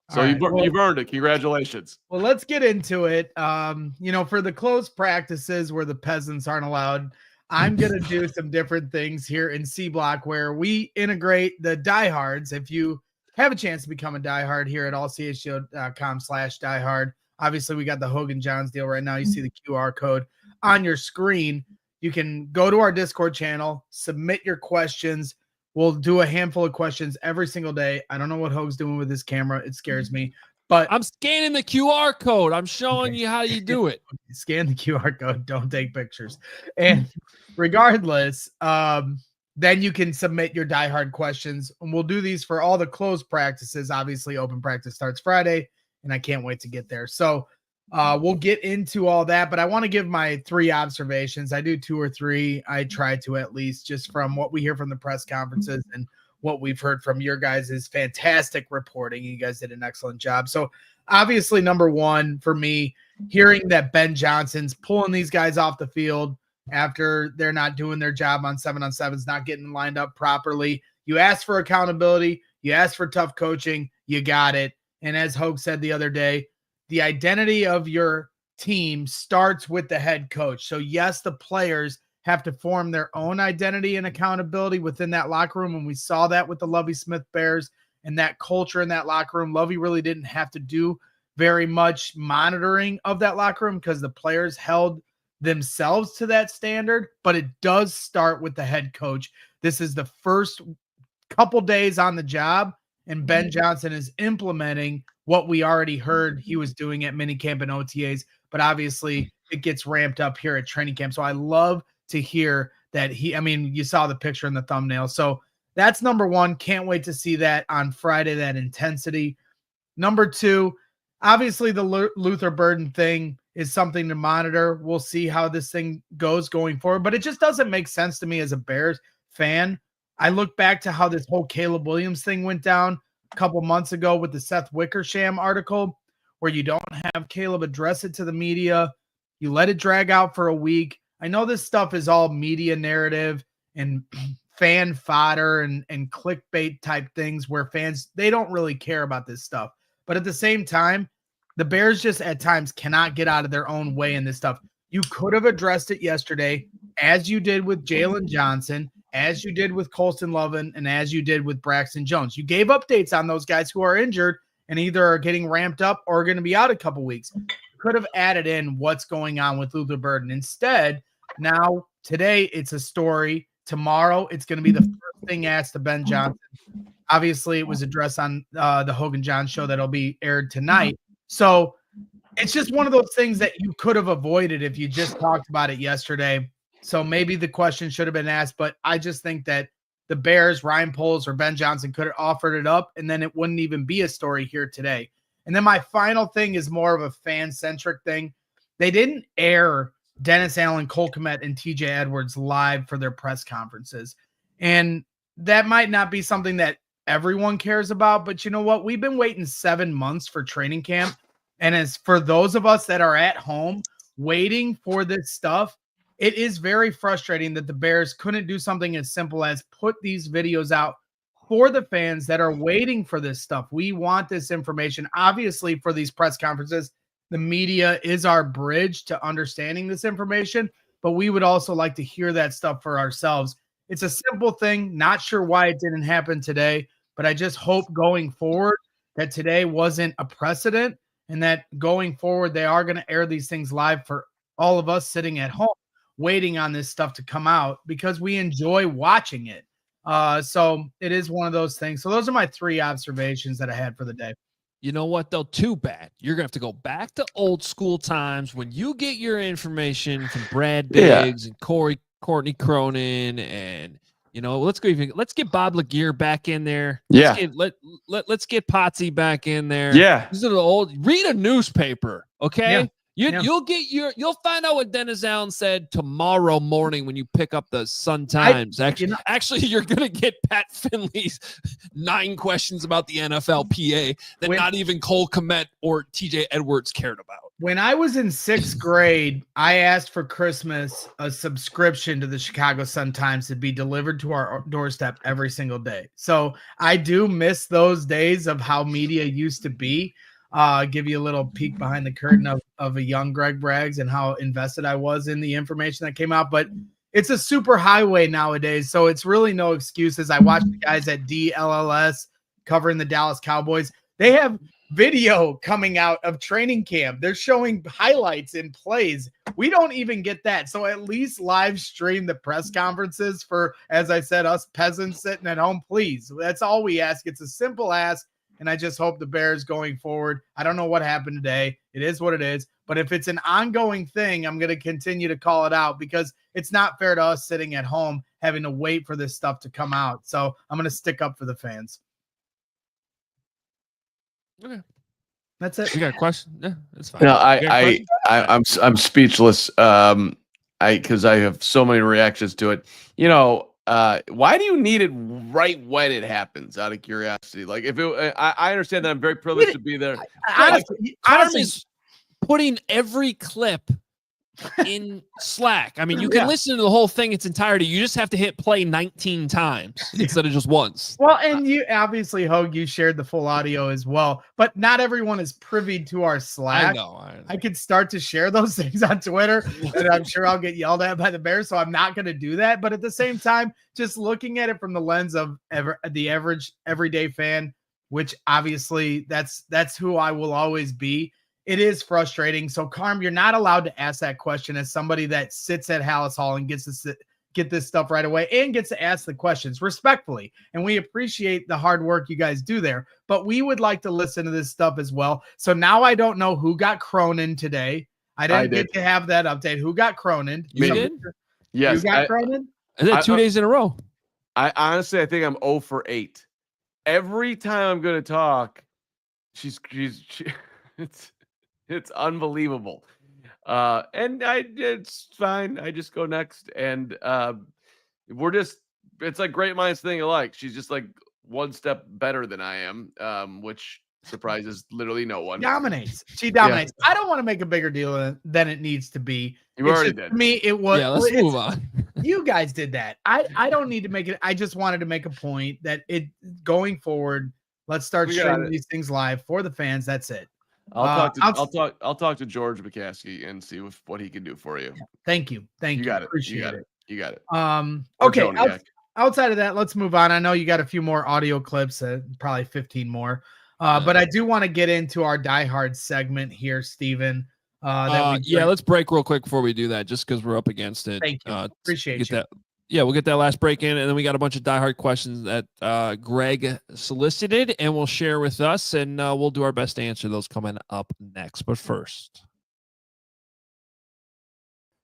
So you've earned it. Congratulations. Well, let's get into it. For the closed practices where the peasants aren't allowed, I'm going to do some different things here in C Block where we integrate the diehards. If you have a chance to become a diehard here at allchgo.com/diehard, obviously we got the Hoge and Johns deal right now. You see the QR code on your screen. You can go to our Discord channel, submit your questions. We'll do a handful of questions every single day. I don't know what Hoge's doing with his camera. It scares me. But I'm scanning the QR code. I'm showing you how you do it. Scan the QR code. Don't take pictures. And regardless, then you can submit your diehard questions. And we'll do these for all the closed practices. Obviously, open practice starts Friday, and I can't wait to get there. So we'll get into all that, but I want to give my 3 observations. I do 2 or 3. I try to, at least, just from what we hear from the press conferences and what we've heard from your guys' fantastic reporting. You guys did an excellent job. So obviously, number 1 for me, hearing that Ben Johnson's pulling these guys off the field after they're not doing their job on 7-on-7s, not getting lined up properly. You ask for accountability. You ask for tough coaching. You got it. And as Hoge said the other day, the identity of your team starts with the head coach. So yes, the players have to form their own identity and accountability within that locker room. And we saw that with the Lovie Smith Bears and that culture in that locker room. Lovie really didn't have to do very much monitoring of that locker room because the players held themselves to that standard, but it does start with the head coach. This is the first couple days on the job, and Ben Johnson is implementing what we already heard he was doing at minicamp and OTAs, but obviously it gets ramped up here at training camp. So I love to hear that you saw the picture in the thumbnail. So that's number 1. Can't wait to see that on Friday, that intensity. Number 2, obviously the Luther Burden thing is something to monitor. We'll see how this thing goes going forward, but it just doesn't make sense to me as a Bears fan. I look back to how this whole Caleb Williams thing went down a couple months ago with the Seth Wickersham article, where you don't have Caleb address it to the media. You let it drag out for a week. I know this stuff is all media narrative and fan fodder and clickbait type things where fans, they don't really care about this stuff. But at the same time, the Bears just at times cannot get out of their own way in this stuff. You could have addressed it yesterday, as you did with Jalen Johnson, as you did with Colston Lovin, and as you did with Braxton Jones. You gave updates on those guys who are injured and either are getting ramped up or are going to be out a couple weeks. You could have added in what's going on with Luther Burden. Instead, now today it's a story. Tomorrow it's going to be the first thing asked to Ben Johnson. Obviously, it was addressed on the Hoge and John show that'll be aired tonight. So it's just one of those things that you could have avoided if you just talked about it yesterday. So maybe the question should have been asked, but I just think that the Bears, Ryan Poles or Ben Johnson could have offered it up, and then it wouldn't even be a story here today. And then my final thing is more of a fan-centric thing. They didn't air Dennis Allen, Cole Kmet, and TJ Edwards live for their press conferences. And that might not be something that everyone cares about, but you know what? We've been waiting 7 months for training camp. And as for those of us that are at home waiting for this stuff, it is very frustrating that the Bears couldn't do something as simple as put these videos out for the fans that are waiting for this stuff. We want this information. Obviously, for these press conferences, the media is our bridge to understanding this information, but we would also like to hear that stuff for ourselves. It's a simple thing. Not sure why it didn't happen today, but I just hope going forward that today wasn't a precedent and that going forward they are going to air these things live for all of us sitting at home waiting on this stuff to come out because we enjoy watching it. So it is one of those things. So those are my 3 observations that I had for the day. You know what, though? Too bad. You're going to have to go back to old school times when you get your information from Brad Biggs and Courtney Cronin and, you know, let's get Bob Laguerre back in there. Let's get Potsy back in there. Yeah. These are the old, read a newspaper. Okay. Yeah. You'll find out what Dennis Allen said tomorrow morning when you pick up the Sun Times. Actually, you're gonna get Pat Finley's 9 questions about the NFLPA that not even Cole Kmet or TJ Edwards cared about. When I was in 6th grade, I asked for Christmas a subscription to the Chicago Sun-Times to be delivered to our doorstep every single day. So I do miss those days of how media used to be. Give you a little peek behind the curtain of a young Greg Braggs and how invested I was in the information that came out. But it's a super highway nowadays, so it's really no excuses. I watched the guys at DLLS covering the Dallas Cowboys. They have video coming out of training camp. They're showing highlights and plays. We don't even get that. So at least live stream the press conferences for, as I said, us peasants sitting at home, please. That's all we ask. It's a simple ask. and I just hope the Bears going forward. I don't know what happened today. It is what it is. But if it's an ongoing thing, I'm going to continue to call it out because it's not fair to us sitting at home having to wait for this stuff to come out. So I'm going to stick up for the fans. Okay. That's it. You got a question? Yeah, that's fine. No, You got a question? I'm speechless. Because I have so many reactions to it. Why do you need it right when it happens? Out of curiosity, like if it, I understand that I'm very privileged to be there. Honestly, is putting every clip in Slack. I mean, you can listen to the whole thing its entirety. You just have to hit play 19 times instead of just once. well, and you obviously, Hoge, you shared the full audio as well, but not everyone is privy to our Slack. I know. I could start to share those things on Twitter, and I'm sure I'll get yelled at by the Bears, so I'm not going to do that. But at the same time, just looking at it from the lens of the average everyday fan, which obviously that's who I will always be. It is frustrating. So, Carm, you're not allowed to ask that question as somebody that sits at Hallis Hall and gets to get this stuff right away and gets to ask the questions respectfully. And we appreciate the hard work you guys do there. But we would like to listen to this stuff as well. So now I don't know who got Cronin today. I didn't get to have that update. Who got Cronin? You did? Yes. You got Cronin? Is that 2 days in a row? I honestly, I think I'm 0 for 8. Every time I'm going to talk, it's unbelievable. And it's fine. I just go next. And it's like great minds think alike. She's just like one step better than I am, which surprises literally no one. She dominates. Yeah. I don't want to make a bigger deal than it needs to be. You already did. To me, it was. Yeah, let's move on. You guys did that. I don't need to make it. I just wanted to make a point that going forward, let's start streaming these things live for the fans. That's it. I'll talk to George McCaskey and see what he can do for you. Thank you. You got it. Appreciate it. You got it. Okay. Outside of that, let's move on. I know you got a few more audio clips, probably 15 more. But I do want to get into our Diehard segment here, Steven. Let's break real quick before we do that, just because we're up against it. Thank you. Appreciate you. Yeah, we'll get that last break in, and then we got a bunch of diehard questions that Greg solicited and will share with us, and we'll do our best to answer those coming up next. But first,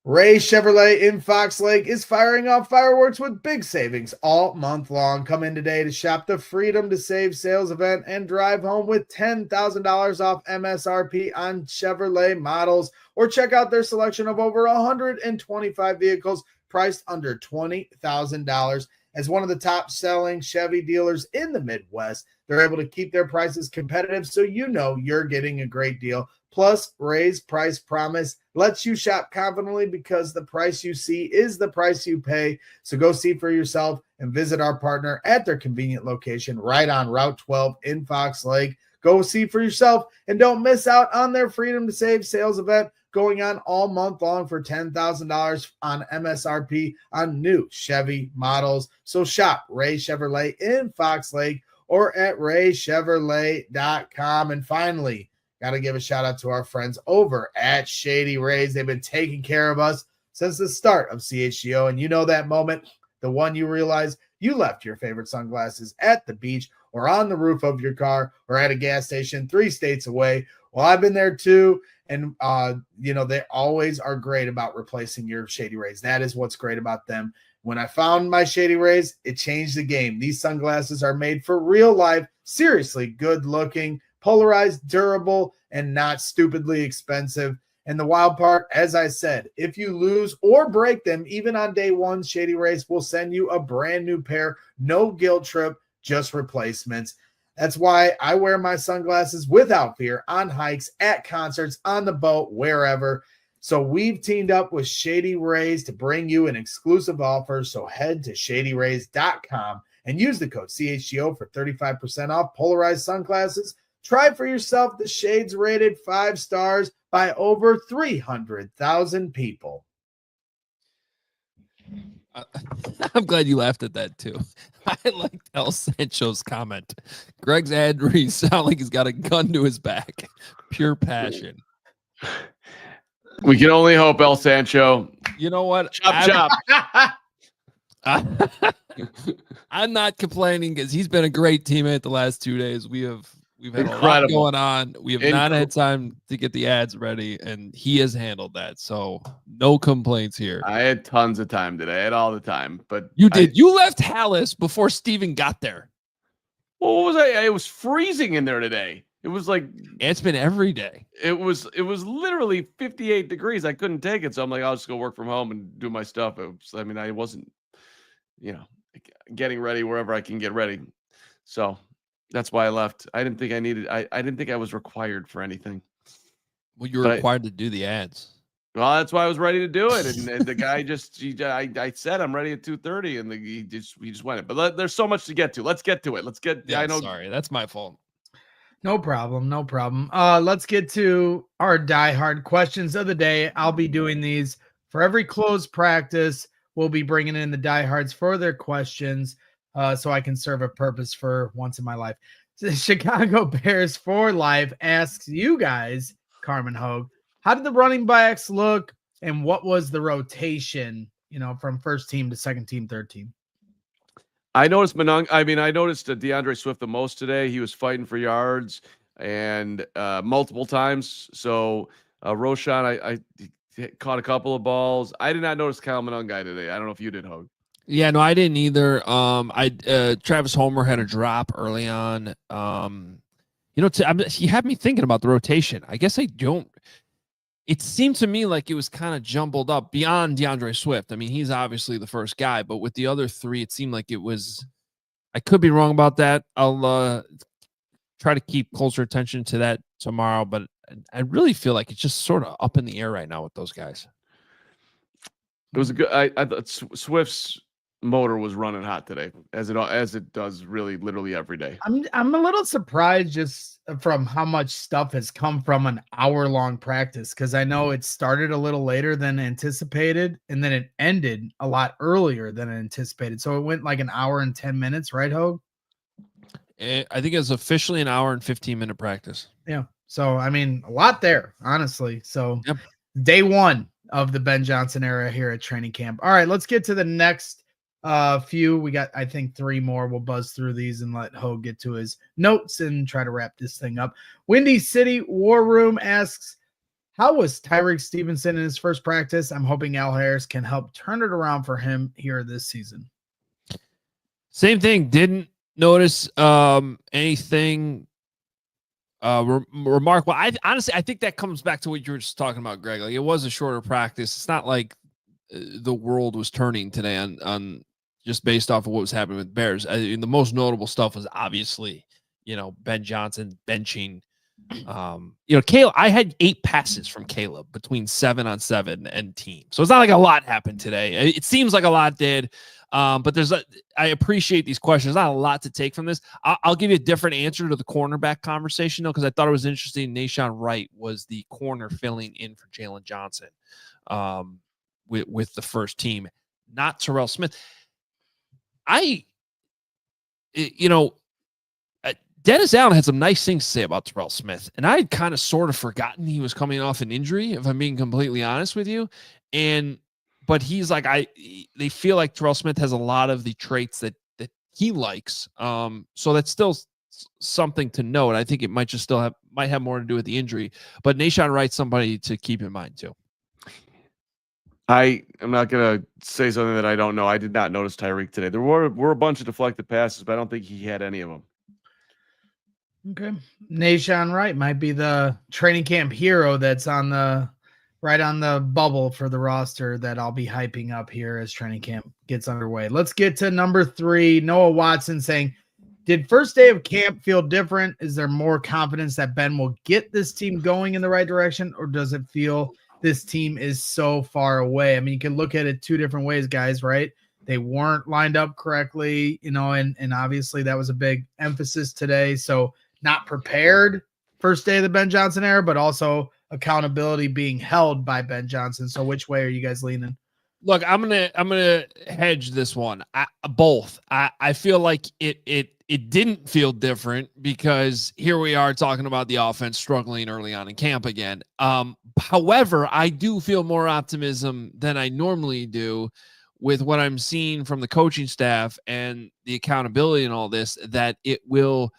Ray Chevrolet in Fox Lake is firing off fireworks with big savings all month long. Come in today to shop the Freedom to Save sales event and drive home with $10,000 off MSRP on Chevrolet models, or check out their selection of over 125 vehicles priced under $20,000. As one of the top selling Chevy dealers in the Midwest, they're able to keep their prices competitive, so you know you're getting a great deal. Plus, Ray's price promise lets you shop confidently because the price you see is the price you pay. So go see for yourself and visit our partner at their convenient location right on Route 12 in Fox Lake. Go see for yourself and don't miss out on their Freedom to Save sales event going on all month long for $10,000 on MSRP on new Chevy models. So shop Ray Chevrolet in Fox Lake or at raychevrolet.com. And finally, got to give a shout out to our friends over at Shady Rays. They've been taking care of us since the start of CHGO. And you know that moment, the one you realize you left your favorite sunglasses at the beach or on the roof of your car or at a gas station 3 states away. Well, I've been there too. And, they always are great about replacing your Shady Rays. That is what's great about them. When I found my Shady Rays, it changed the game. These sunglasses are made for real life, seriously good looking, polarized, durable, and not stupidly expensive. And the wild part, as I said, if you lose or break them, even on day one, Shady Rays will send you a brand new pair. No guilt trip, just replacements. That's why I wear my sunglasses without fear on hikes, at concerts, on the boat, wherever. So we've teamed up with Shady Rays to bring you an exclusive offer. So head to shadyrays.com and use the code CHGO for 35% off polarized sunglasses. Try for yourself the shades rated 5 stars by over 300,000 people. I'm glad you laughed at that too. I liked El Sancho's comment. Greg's ad reads sound like he's got a gun to his back. Pure passion. We can only hope, El Sancho. You know what? Chop. I'm not complaining because he's been a great teammate the last 2 days. We have We've had a lot Incredible. going on. We have not had time to get the ads ready, and he has handled that. So no complaints here. I had tons of time today. I had all the time, but You did. You left Hallis before Steven got there. Well, what was I? It was freezing in there today. It was like It's been every day. it was literally 58 degrees. I couldn't take it, so I'm like, I'll just go work from home and do my stuff. I wasn't, getting ready wherever I can get ready. So that's why I left. I didn't think I needed. I didn't think I was required for anything. Well, you're required to do the ads. Well, that's why I was ready to do it, and the guy I said I'm ready at 2:30, and he just went it. But there's so much to get to. Let's get to it. Yeah, I know. Sorry, that's my fault. No problem. No problem. Let's get to our diehard questions of the day. I'll be doing these for every closed practice. We'll be bringing in the diehards for their questions, so I can serve a purpose for once in my life. The Chicago Bears for Life asks you guys, Carman, Hoge, how did the running backs look, and what was the rotation, from first team to second team, third team? I noticed I noticed DeAndre Swift the most today. He was fighting for yards and multiple times. So Roshan, I caught a couple of balls. I did not notice Kyle Monungai today. I don't know if you did, Hoge. Yeah, no, I didn't either. Travis Homer had a drop early on. He had me thinking about the rotation. I guess I don't. It seemed to me like it was kind of jumbled up beyond DeAndre Swift. I mean, he's obviously the first guy, but with the other three, it seemed like it was. I could be wrong about that. I'll try to keep closer attention to that tomorrow, but I really feel like it's just sort of up in the air right now with those guys. It was a good. I thought Swift's motor was running hot today, as it does really literally every day. I'm a little surprised just from how much stuff has come from an hour-long practice, because I know it started a little later than anticipated, and then it ended a lot earlier than anticipated. So it went like an hour and 10 minutes, right, Hoge? I think it was officially an hour and 15-minute practice. Yeah. So, I mean, a lot there, honestly. So yep. Day one of the Ben Johnson era here at training camp. All right, let's get to the next few. We got, I think, 3 more. We'll buzz through these and let Hoge get to his notes and try to wrap this thing up. Windy City War Room asks, how was Tyreek Stevenson in his first practice? I'm hoping Al Harris can help turn it around for him here this season. Same thing. Didn't notice anything remarkable. I think that comes back to what you were just talking about, Greg. Like, it was a shorter practice. It's not like the world was turning today on just based off of what was happening with Bears. The most notable stuff was obviously, Ben Johnson benching. Caleb. I had 8 passes from Caleb between 7-on-7 and team. So it's not like a lot happened today. It seems like a lot did. But I appreciate these questions. Not a lot to take from this. I'll give you a different answer to the cornerback conversation, though, because I thought it was interesting. Nahshon Wright was the corner filling in for Jalen Johnson with the first team, not Terrell Smith. Dennis Allen had some nice things to say about Terrell Smith, and I had kind of sort of forgotten he was coming off an injury, if I'm being completely honest with you. But he's like, they feel like Terrell Smith has a lot of the traits that he likes. So that's still something to note. I think it might have more to do with the injury, but Nahshon Wright's somebody to keep in mind too. I am not going to say something that I don't know. I did not notice Tyreek today. There were a bunch of deflected passes, but I don't think he had any of them. Okay. Nahshon Wright might be the training camp hero that's right on the bubble for the roster that I'll be hyping up here as training camp gets underway. Let's get to number 3. Noah Watson saying, did first day of camp feel different? Is there more confidence that Ben will get this team going in the right direction, or does it feel this team is so far away? I mean, you can look at it 2 different ways, guys, right? They weren't lined up correctly, and obviously that was a big emphasis today. So not prepared first day of the Ben Johnson era, but also accountability being held by Ben Johnson. So which way are you guys leaning? Look, I'm gonna hedge this one. Both. I feel like it didn't feel different because here we are talking about the offense struggling early on in camp again. However, I do feel more optimism than I normally do with what I'm seeing from the coaching staff and the accountability and all this, that it will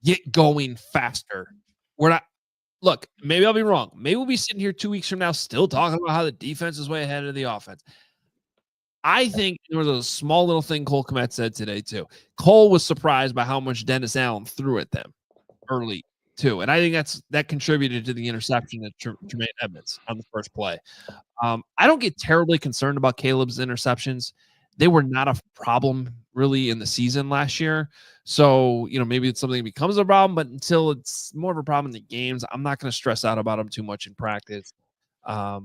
get going faster. We're not. Look, maybe I'll be wrong. Maybe we'll be sitting here 2 weeks from now still talking about how the defense is way ahead of the offense. I think there was a small little thing Cole Kmet said today, too. Cole was surprised by how much Dennis Allen threw at them early, too. And I think that contributed to the interception of Jermaine Edmonds on the first play. I don't get terribly concerned about Caleb's interceptions. They were not a problem really in the season last year. So, maybe it's something that becomes a problem, but until it's more of a problem in the games, I'm not going to stress out about them too much in practice. But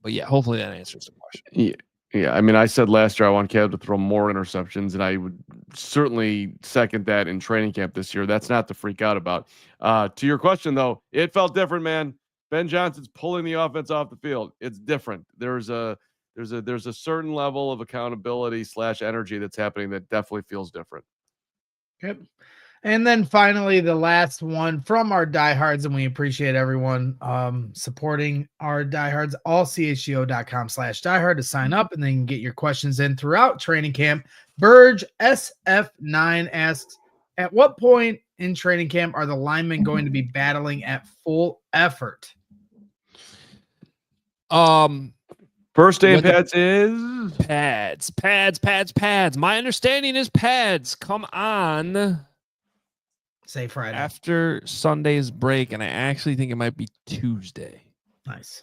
yeah, hopefully that answers the question. Yeah. I mean, I said last year I want Caleb to throw more interceptions, and I would certainly second that in training camp this year. That's not to freak out about. To your question, though, it felt different, man. Ben Johnson's pulling the offense off the field. It's different. There's a certain level of accountability / energy that's happening that definitely feels different. Yep. And then finally, the last one from our diehards, and we appreciate everyone supporting our diehards. ALLCHGO.com/diehard to sign up, and then you can get your questions in throughout training camp. Burge SF9 asks, at what point in training camp are the linemen going to be battling at full effort? First day of pads is pads. My understanding is pads come on say Friday after Sunday's break, and I actually think it might be Tuesday. Nice.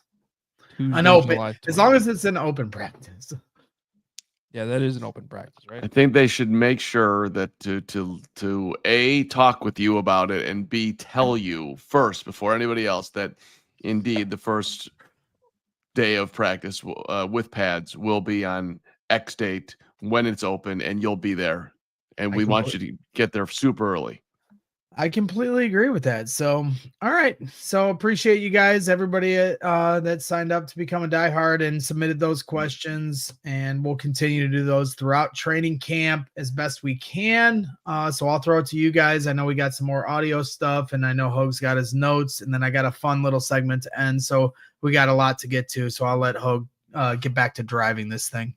Tuesday, I know, July but as long as it's an open practice. Yeah, that is an open practice, right? I think they should make sure that to A, talk with you about it, and B, tell you first before anybody else that indeed the first day of practice with pads will be on X date when it's open, and you'll be there. And we want you to get there super early. I completely agree with that. So, all right. So appreciate you guys, everybody that signed up to become a diehard and submitted those questions. And we'll continue to do those throughout training camp as best we can. So I'll throw it to you guys. I know we got some more audio stuff, and I know Hoge's got his notes, and then I got a fun little segment to end. So we got a lot to get to. So I'll let Hoge get back to driving this thing.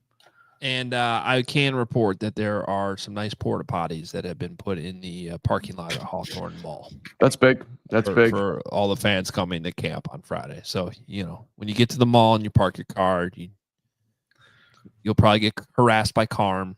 And I can report that there are some nice porta potties that have been put in the parking lot at Hawthorne Mall. That's big. That's big for all the fans coming to camp on Friday. So, when you get to the mall and you park your car, you'll probably get harassed by Carm,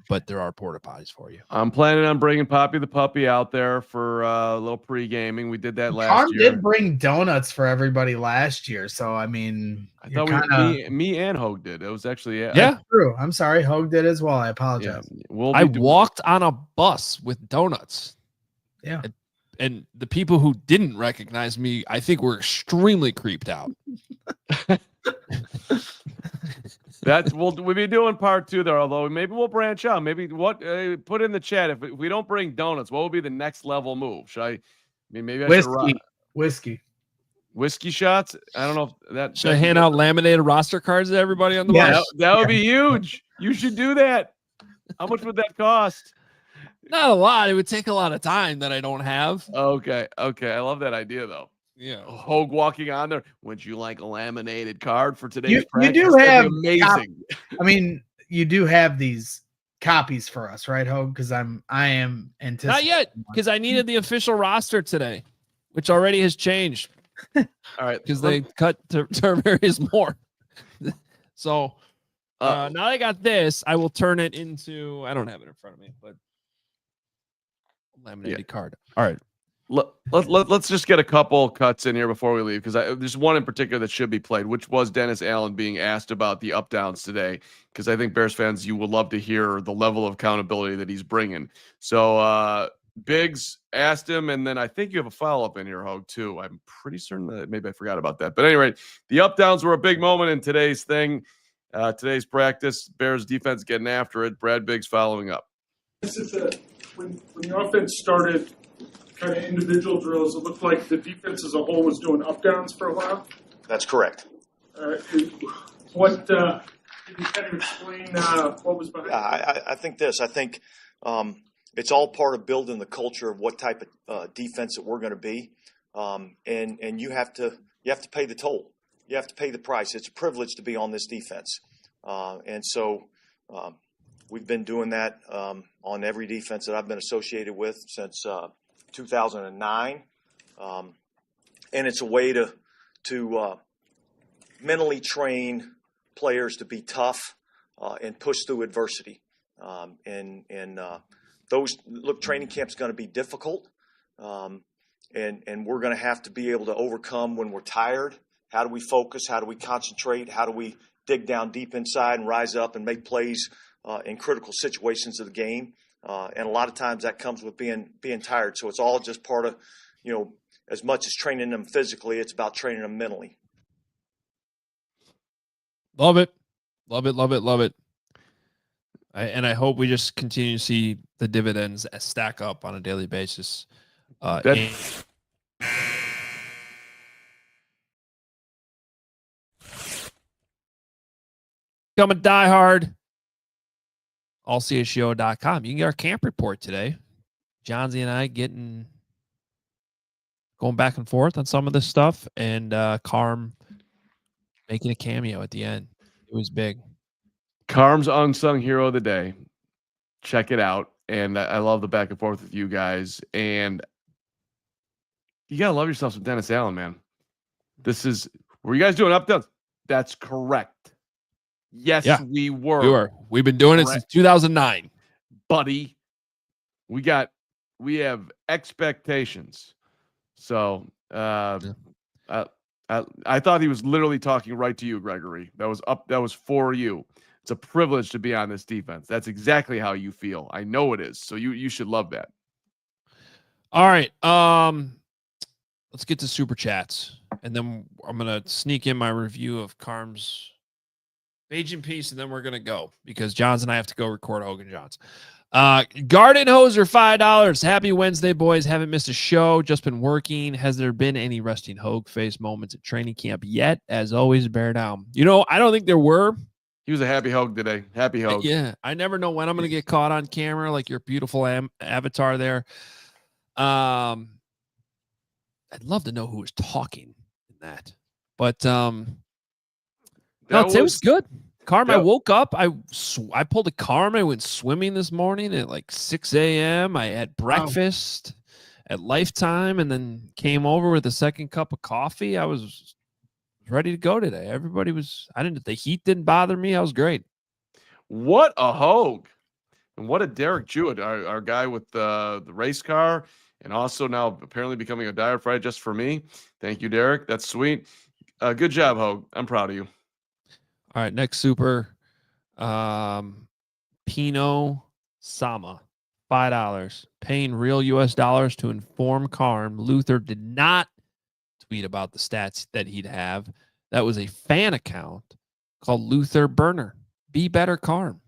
but there are porta potties for you. I'm planning on bringing Poppy the puppy out there for a little pre-gaming. We did that last Carm year. did bring donuts for everybody last year. So, I mean, I thought me and Hoge did. It was actually yeah. True. I'm sorry. Hoge did as well. I apologize. Yeah, I walked on a bus with donuts. Yeah. And the people who didn't recognize me, I think, were extremely creeped out. We'll be doing part 2 there, although maybe we'll branch out. Maybe put in the chat if we don't bring donuts, what will be the next level move? Maybe I should whiskey shots. I don't know if that should I hand out laminated roster cards to everybody on the bus. That would be huge. You should do that. How much would that cost? Not a lot. It would take a lot of time that I don't have. Okay. I love that idea though. Yeah, Hoge walking on there. Would you like a laminated card for today's practice? You do have amazing. You do have these copies for us, right, Hoge? Because I am anticipating. Not yet, because I needed the official roster today, which already has changed. All right, because they cut Tarvarius more. So now I got this. I will turn it into. I don't have it in front of me, but laminated card. All right. Let's just get a couple cuts in here before we leave, because there's one in particular that should be played, which was Dennis Allen being asked about the up downs today, because I think Bears fans, you would love to hear the level of accountability that he's bringing. So Biggs asked him, and then I think you have a follow-up in here, Hoge, too. I'm pretty certain that maybe I forgot about that. But anyway, the up downs were a big moment in today's thing, today's practice. Bears defense getting after it. Brad Biggs following up. This is when the offense started kind of individual drills, it looked like the defense as a whole was doing up downs for a while. That's correct. What can you kind of explain what was behind that? I think this. I think it's all part of building the culture of what type of defense that we're going to be, and you have to pay the toll. You have to pay the price. It's a privilege to be on this defense, and so we've been doing that on every defense that I've been associated with since 2009. And it's a way to mentally train players to be tough and push through adversity. Training camp's going to be difficult, and we're going to have to be able to overcome when we're tired. How do we focus? How do we concentrate? How do we dig down deep inside and rise up and make plays in critical situations of the game? And a lot of times that comes with being tired. So it's all just part of, as much as training them physically, it's about training them mentally. Love it. Love it. Love it. Love it. I hope we just continue to see the dividends stack up on a daily basis. Become a diehard. ALLCITY.com. You can get our camp report today. Johnsy and I going back and forth on some of this stuff, and Carm making a cameo at the end. It was big. Carm's unsung hero of the day. Check it out. And I love the back and forth with you guys. And you got to love yourself some Dennis Allen, man. Were you guys doing up-downs? That's correct. Yes, yeah, we were. We were. We've been doing it since 2009. Buddy, we have expectations. So I thought he was literally talking right to you, Gregory. That was for you. It's a privilege to be on this defense. That's exactly how you feel. I know it is. So you should love that. All right. Let's get to super chats, and then I'm gonna sneak in my review of Carm's Bajan piece, and then we're gonna go because Johns and I have to go record Hoge and Johns. Garden Hoser, $5. Happy Wednesday, boys. Haven't missed a show. Just been working. Has there been any resting Hoge face moments at training camp yet? As always, bear down. I don't think there were. He was a happy Hoge today. Happy Hoge. Yeah. I never know when I'm going to get caught on camera, like your beautiful avatar there. I'd love to know who was talking in that. But it was good. Carmen, I woke up. I pulled a Carmen. I went swimming this morning at like 6 a.m. I had breakfast at Lifetime and then came over with a second cup of coffee. I was ready to go today. Everybody was, the heat didn't bother me. I was great. What a Hoge. And what a Derek Jewett, our guy with the race car, and also now apparently becoming a diehard Friday just for me. Thank you, Derek. That's sweet. Good job, Hoge. I'm proud of you. All right, next super. Pino Sama, $5. Paying real U.S. dollars to inform Carm. Luther did not tweet about the stats that he'd have. That was a fan account called Luther Burner. Be better, Carm.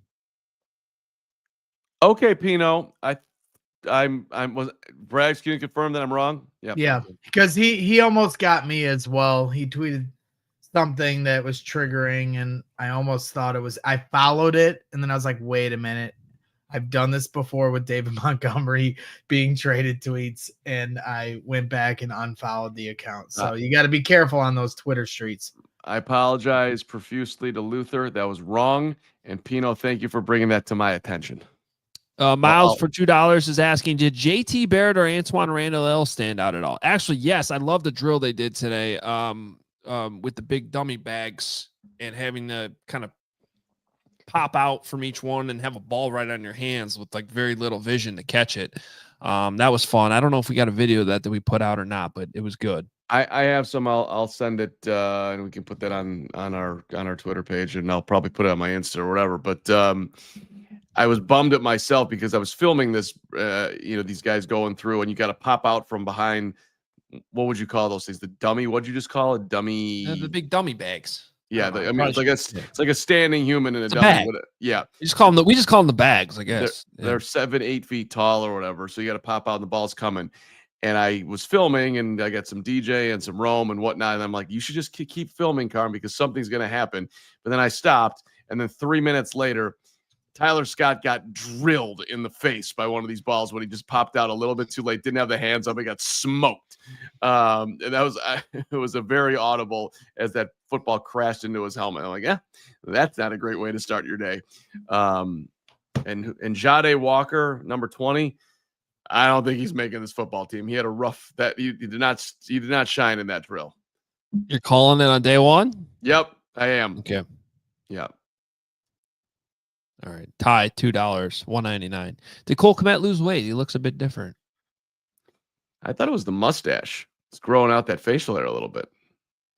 Okay, Pino. Was Braggs, can you confirm that I'm wrong? Yeah, because he almost got me as well. He tweeted something that was triggering, and I almost thought I followed it, and then I was like, wait a minute. I've done this before with David Montgomery being traded tweets, and I went back and unfollowed the account. So you got to be careful on those Twitter streets. I apologize profusely to Luther. That was wrong. And Pino, thank you for bringing that to my attention. Miles for $2 is asking, did JT Barrett or Antoine Randall stand out at all? Actually, yes. I love the drill they did today with the big dummy bags and having to kind of pop out from each one and have a ball right on your hands with like very little vision to catch it. That was fun. I don't know if we got a video of that we put out or not, but it was good. I have some. I'll send it and we can put that on our Twitter page, and I'll probably put it on my Insta or whatever. But I was bummed at myself because I was filming this, these guys going through, and you got to pop out from behind. What would you call those things? The dummy? What'd you just call it? Dummy? The big dummy bags. Yeah, it's like a standing human in a dummy. Bag. Yeah, we just call them the bags, I guess. They're 7-8 feet tall or whatever. So you got to pop out, and the ball's coming. And I was filming, and I got some DJ and some Rome and whatnot. And I'm like, you should just keep filming, Carm, because something's going to happen. But then I stopped, and then 3 minutes later, Tyler Scott got drilled in the face by one of these balls when he just popped out a little bit too late. Didn't have the hands up. He got smoked. And it was a very audible as that football crashed into his helmet. I'm like, yeah, that's not a great way to start your day. And Jade Walker, number 20. I don't think he's making this football team. He had a rough that he did not shine in that drill. You're calling it on day one? Yep, I am. Okay. Yep. All right. Ty, $2, $1.99. Did Cole Kmet lose weight? He looks a bit different. I thought it was the mustache. It's growing out that facial hair a little bit.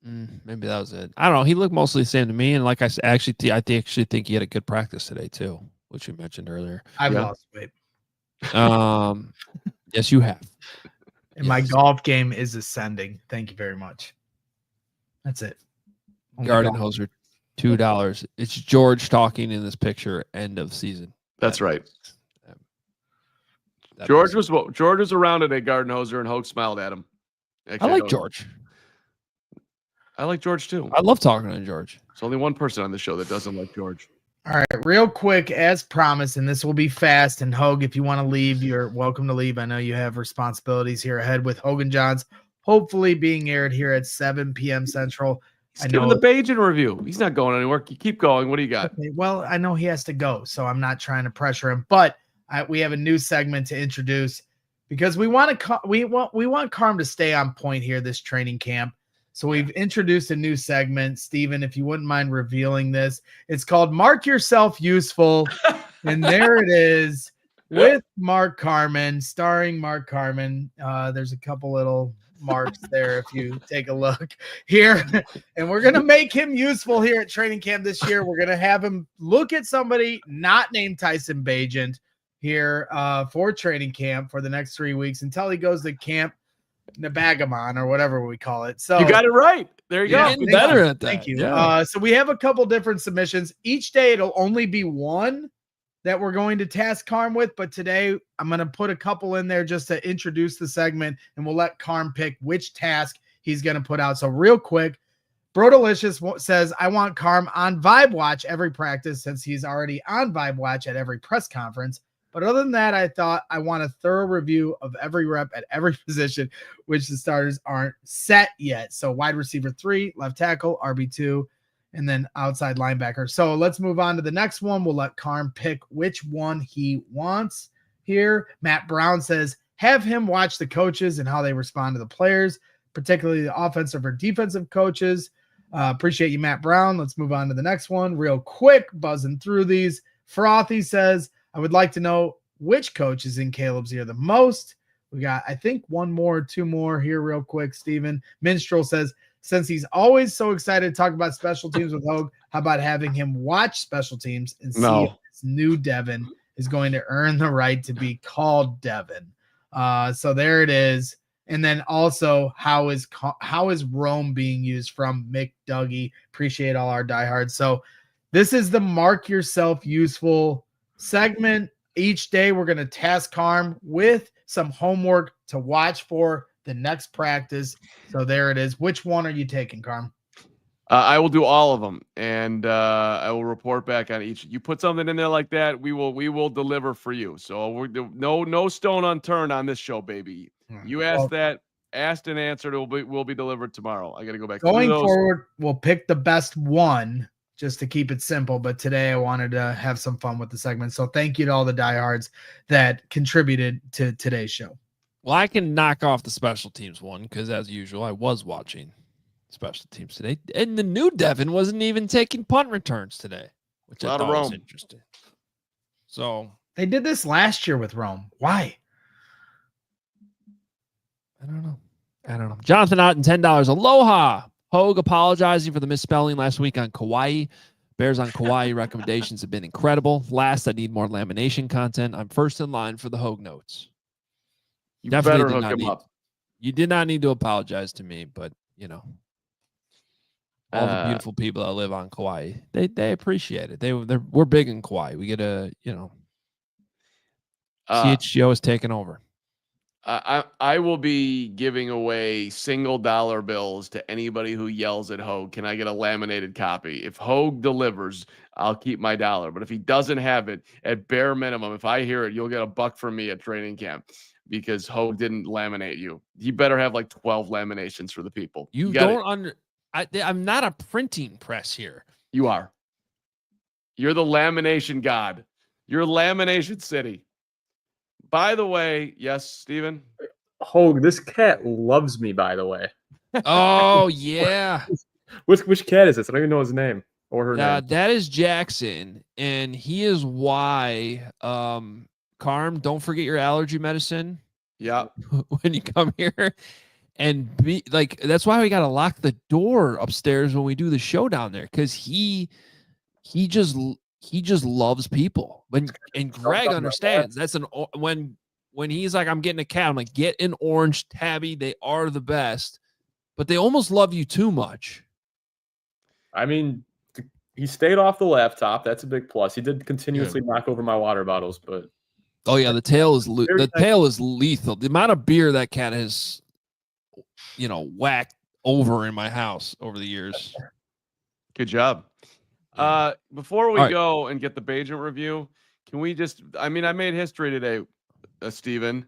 Maybe that was it. I don't know. He looked mostly the same to me. And like I said, I actually think he had a good practice today too, which we mentioned earlier. I've lost weight. Yes, you have. And my golf game is ascending. Thank you very much. That's it. Only Garden golf. Hoser, $2. It's George talking in this picture. End of season. That's right. That George was around today, Garden Hoser, and Hoge smiled at him. Actually, I like George. I like George too. I love talking to George. There's only one person on the show that doesn't like George. All right, real quick, as promised, and this will be fast. And Hoge, if you want to leave, you're welcome to leave. I know you have responsibilities here ahead with Hogan Johns, hopefully being aired here at 7 p.m. Central. He's giving the Bajan review. He's not going anywhere. Keep going. What do you got? Okay, well, I know he has to go, so I'm not trying to pressure him. But we have a new segment to introduce because we want Carm to stay on point here this training camp. So we've introduced a new segment. Steven, if you wouldn't mind revealing this, it's called Mark Yourself Useful. And there it is with Mark Carman, starring Mark Carman. There's a couple little marks there if you take a look here. And we're going to make him useful here at training camp this year. We're going to have him look at somebody not named Tyson Bagent here for training camp for the next 3 weeks until he goes to camp Nabagamon or whatever we call it. So you got it right. There you go. Getting better at that. Thank you. Yeah. So we have a couple different submissions. Each day it'll only be one that we're going to task Carm with, but today I'm going to put a couple in there just to introduce the segment, and we'll let Carm pick which task he's going to put out. So real quick, Bro Delicious says, I want Carm on Vibe Watch every practice since he's already on Vibe Watch at every press conference. But other than that, I thought I want a thorough review of every rep at every position, which the starters aren't set yet. So wide receiver 3, left tackle, RB2, and then outside linebacker. So let's move on to the next one. We'll let Carm pick which one he wants here. Matt Brown says, have him watch the coaches and how they respond to the players, particularly the offensive or defensive coaches. Appreciate you, Matt Brown. Let's move on to the next one real quick, buzzing through these. Frothy says, I would like to know which coach is in Caleb's ear the most. We got, I think, two more here real quick, Steven. Minstrel says, since he's always so excited to talk about special teams with Hoge, how about having him watch special teams and see if this new Devin is going to earn the right to be called Devin? So there it is. And then also, how is Rome being used from Mick Dougie? Appreciate all our diehards. So this is the Mark Yourself Useful segment. Each day we're going to task Carm with some homework to watch for the next practice. So there it is. Which one are you taking, Carm? I will do all of them, and I will report back on each. You put something in there like that, we will deliver for you. So no stone unturned on this show, baby. You asked asked and answered. It will be delivered tomorrow. I got to go back. Going forward, we'll pick the best one just to keep it simple. But today I wanted to have some fun with the segment. So thank you to all the diehards that contributed to today's show. Well, I can knock off the special teams one because, as usual, I was watching special teams today. And the new Devin wasn't even taking punt returns today, which I thought was interesting. So they did this last year with Rome. Why? I don't know. Jonathan Otten, $10. Aloha. Hoge apologizing for the misspelling last week on Kauai. Bears on Kauai recommendations have been incredible. Last, I need more lamination content. I'm first in line for the Hoge notes. You better hook him up. You did not need to apologize to me, but all the beautiful people that live on Kauai, they appreciate it. We're big in Kauai. We get CHGO is taking over. I will be giving away $1 bills to anybody who yells at Hoge. Can I get a laminated copy? If Hoge delivers, I'll keep my $1. But if he doesn't have it, at bare minimum, if I hear it, you'll get $1 from me at training camp because Hoge didn't laminate you. He better have like 12 laminations for the people. I'm not a printing press here. You are. You're the lamination god. You're Lamination City. By the way, yes, Steven? Hoge, this cat loves me, by the way. Oh yeah. Which cat is this? I don't even know his name or her name. That is Jackson, and he is why Carm, don't forget your allergy medicine Yeah. when you come here. And be like, that's why we gotta lock the door upstairs when we do the show down there, because he just loves people. And Greg understands that's when he's like, I'm getting a cat, I'm like, get an orange tabby. They are the best, but they almost love you too much. I mean, he stayed off the laptop. That's a big plus. He did continuously knock over my water bottles, but oh yeah, the tail is lethal. The amount of beer that cat has, whacked over in my house over the years. Good job. Before we go and get the Beijing review, can we just, I made history today, Steven.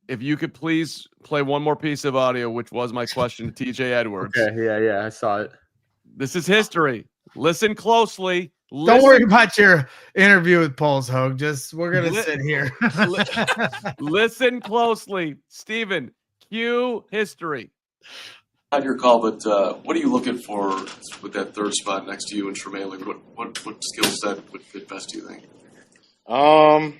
If you could please play one more piece of audio, which was my question to TJ Edwards. Okay, yeah, I saw it. This is history. Listen closely. Don't worry about your interview with Poles, Hoge. We're going to sit here. Listen closely. Steven, cue history. Not your call, but what are you looking for with that third spot next to you and Tremaine? Like, what skill set would fit best, do you think? I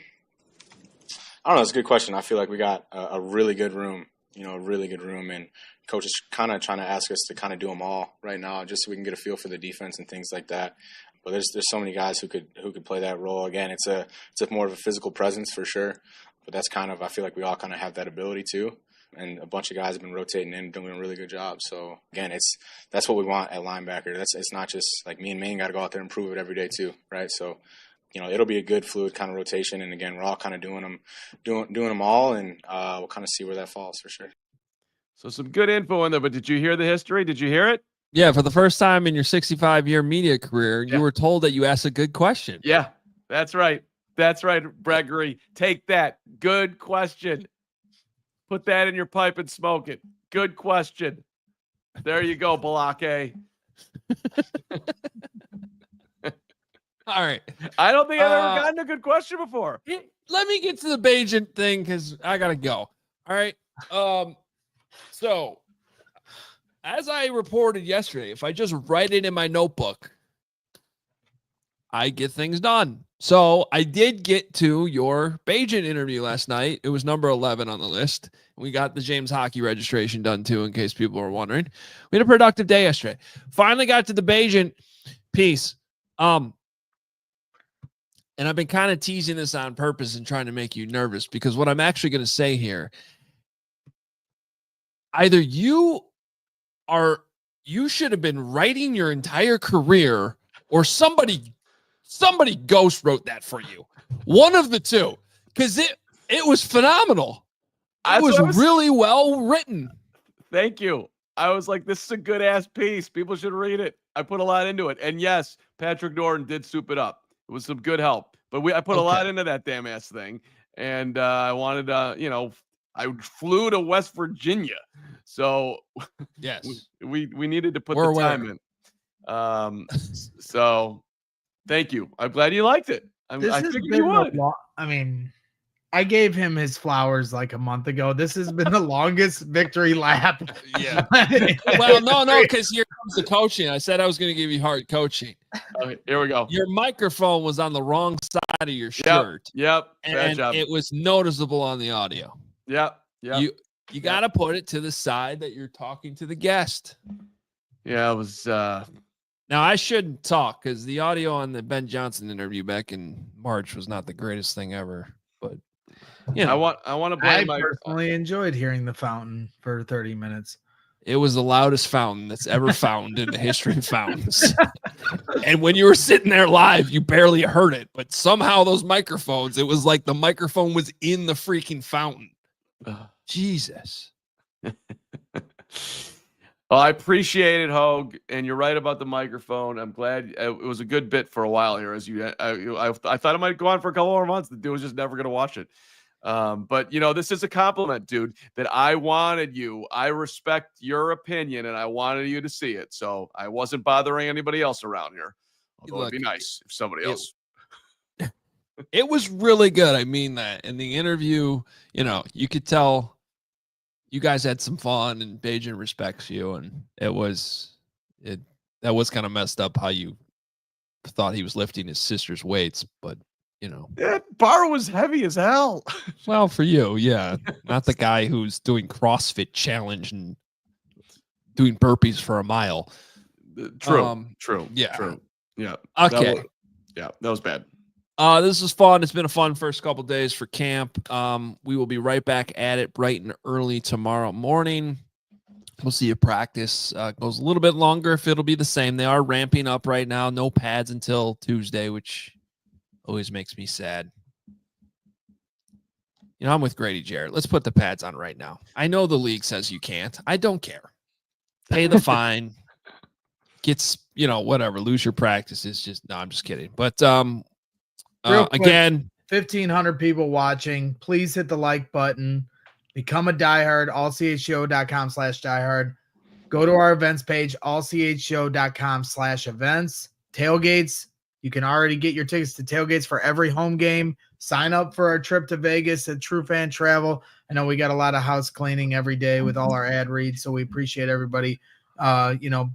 don't know. It's a good question. I feel like we got a really good room, and coach is kind of trying to ask us to kind of do them all right now, just so we can get a feel for the defense and things like that. But there's so many guys who could play that role. Again, it's a more of a physical presence for sure. But that's kind of, I feel like we all kind of have that ability too. And a bunch of guys have been rotating in, doing a really good job. So again, that's what we want at linebacker. It's not just like me and Maine got to go out there and prove it every day too, right? So it'll be a good fluid kind of rotation. And again, we're all kind of doing them all, and we'll kind of see where that falls for sure. So some good info in there, but did you hear the history? Did you hear it? Yeah, for the first time in your 65-year media career, you were told that you asked a good question. Yeah, that's right. That's right, Gregory. Take that. Good question. Put that in your pipe and smoke it. Good question. There you go, Balake. All right. I don't think I've ever gotten a good question before. Let me get to the Beijing thing because I got to go. All right. So, as I reported yesterday, if I just write it in my notebook, I get things done. So I did get to your Beijing interview last night. It was number 11 on the list. We got the James Hockey registration done too, in case people were wondering. We had a productive day yesterday. Finally got to the Beijing piece. And I've been kind of teasing this on purpose and trying to make you nervous, because what I'm actually going to say here, either you should have been writing your entire career, or somebody ghost wrote that for you. One of the two, because it was phenomenal. It was really well written. Thank you. I was like, this is a good ass piece. People should read it. I put a lot into it. And yes, Patrick Norton did soup it up. It was some good help. But I put a lot into that damn ass thing. And I wanted I flew to West Virginia. So yes, we needed to put the time in. So thank you. I'm glad you liked it. I figured you would. I gave him his flowers like a month ago. This has been the longest victory lap. Yeah. Well, no, because here comes the coaching. I said I was going to give you hard coaching. Okay, here we go. Your microphone was on the wrong side of your shirt. Yep. And it was noticeable on the audio. Yep. You got to put it to the side that you're talking to the guest. Yeah, it was. Now, I shouldn't talk because the audio on the Ben Johnson interview back in March was not the greatest thing ever. But I want to blame. I personally enjoyed hearing the fountain for 30 minutes. It was the loudest fountain that's ever found in the history of fountains. And when you were sitting there live, you barely heard it. But somehow those microphones, it was like the microphone was in the freaking fountain. Jesus. Well, I appreciate it, Hoge, and you're right about the microphone. I'm glad it was a good bit for a while here. I thought it might go on for a couple more months. The dude was just never going to watch it. But this is a compliment, dude, that I wanted you. I respect your opinion, and I wanted you to see it. So I wasn't bothering anybody else around here. Although it'd be nice if somebody else. It was really good. I mean that. In the interview, you could tell you guys had some fun, and Bajan respects you, and that was kind of messed up how you thought he was lifting his sister's weights, but That bar was heavy as hell. well, for you, yeah, not the guy who's doing CrossFit challenge and doing burpees for a mile. True. Yeah. True. Yeah. Okay. That was bad. This is fun. It's been a fun first couple days for camp. We will be right back at it bright and early tomorrow morning. We'll see you practice. Goes a little bit longer if it'll be the same. They are ramping up right now. No pads until Tuesday, which always makes me sad. I'm with Grady Jarrett. Let's put the pads on right now. I know the league says you can't. I don't care. Pay the fine. Gets, whatever. Lose your practices. No, I'm just kidding. But Real quick, again, 1,500 people watching. Please hit the like button. Become a diehard. ALLCHGO.com/diehard. Go to our events page, ALLCHGO.com/events. Tailgates. You can already get your tickets to tailgates for every home game. Sign up for our trip to Vegas at True Fan Travel. I know we got a lot of house cleaning every day with all our ad reads, so we appreciate everybody,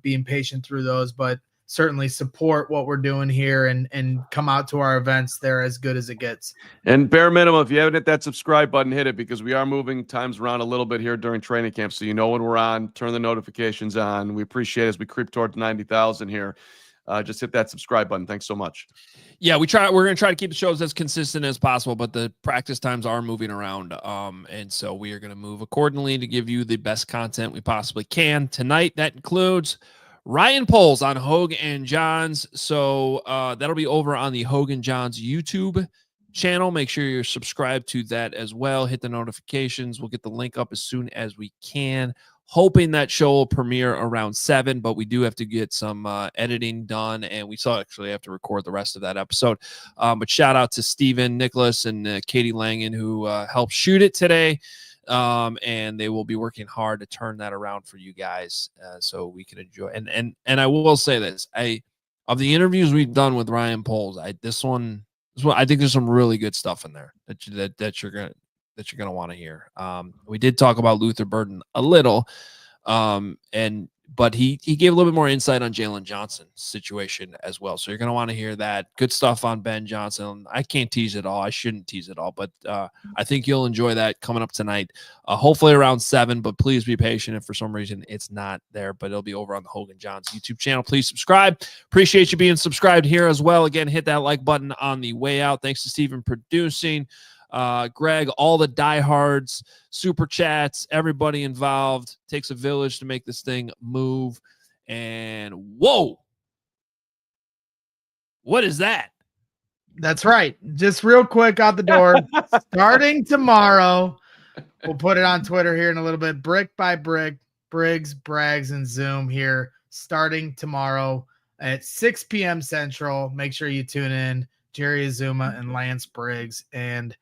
being patient through those. But certainly support what we're doing here and come out to our events. They're as good as it gets. And bare minimum, if you haven't hit that subscribe button, hit it, because we are moving times around a little bit here during training camp. So when we're on, turn the notifications on. We appreciate it as we creep towards 90,000 here. Just hit that subscribe button. Thanks so much. Yeah, we're going to try to keep the shows as consistent as possible, but the practice times are moving around. And so we are going to move accordingly to give you the best content we possibly can. Tonight, that includes Ryan Poles on Hoge and Johns. So that'll be over on the Hoge and Johns YouTube channel. Make sure you're subscribed to that as well. Hit the notifications. We'll get the link up as soon as we can. Hoping that show will premiere around 7, but we do have to get some editing done, and we still actually have to record the rest of that episode. But shout out to Steven, Nicholas, and Katie Langen, who helped shoot it today. And they will be working hard to turn that around for you guys so we can enjoy. And I will say this: of the interviews we've done with Ryan Poles, this one, I think there's some really good stuff in there that you're gonna want to hear. We did talk about Luther Burden a little, but he gave a little bit more insight on Jalen Johnson's situation as well. So you're going to want to hear that. Good stuff on Ben Johnson. I can't tease it all. I shouldn't tease it all, but I think you'll enjoy that coming up tonight. Hopefully around 7, but please be patient if for some reason it's not there, but it'll be over on the Hoge and Johns YouTube channel. Please subscribe. Appreciate you being subscribed here as well. Again, hit that like button on the way out. Thanks to Steven producing. Greg, all the diehards, super chats, everybody involved. Takes a village to make this thing move. And whoa, what is that? That's right. Just real quick out the door. Starting tomorrow, we'll put it on Twitter here in a little bit. Brick by brick, Briggs, Braggs, and Zoom here. Starting tomorrow at 6 p.m. Central. Make sure you tune in. Jerry Azuma and Lance Briggs and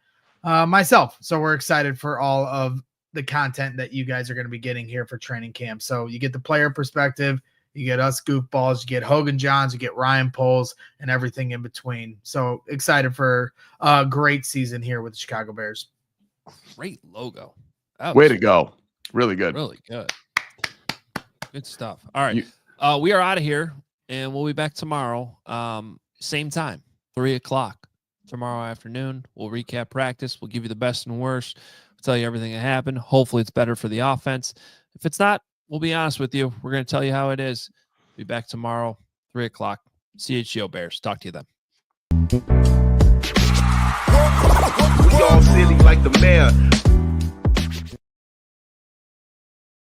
myself. So we're excited for all of the content that you guys are going to be getting here for training camp. So you get the player perspective, you get us goofballs, you get Hoge and Johns, you get Ryan Poles, and everything in between. So excited for a great season here with the Chicago Bears. Great logo. Way to go. Really good. Really good. Good stuff. All right. We are out of here, and we'll be back tomorrow. Same time, 3:00 tomorrow afternoon. We'll recap practice. We'll give you the best and worst. We'll tell you everything that happened. Hopefully it's better for the offense. If it's not, we'll be honest with you. We're going to tell you how it is. Be back tomorrow, 3:00. CHGO Bears. Talk to you then. We all silly like the mayor.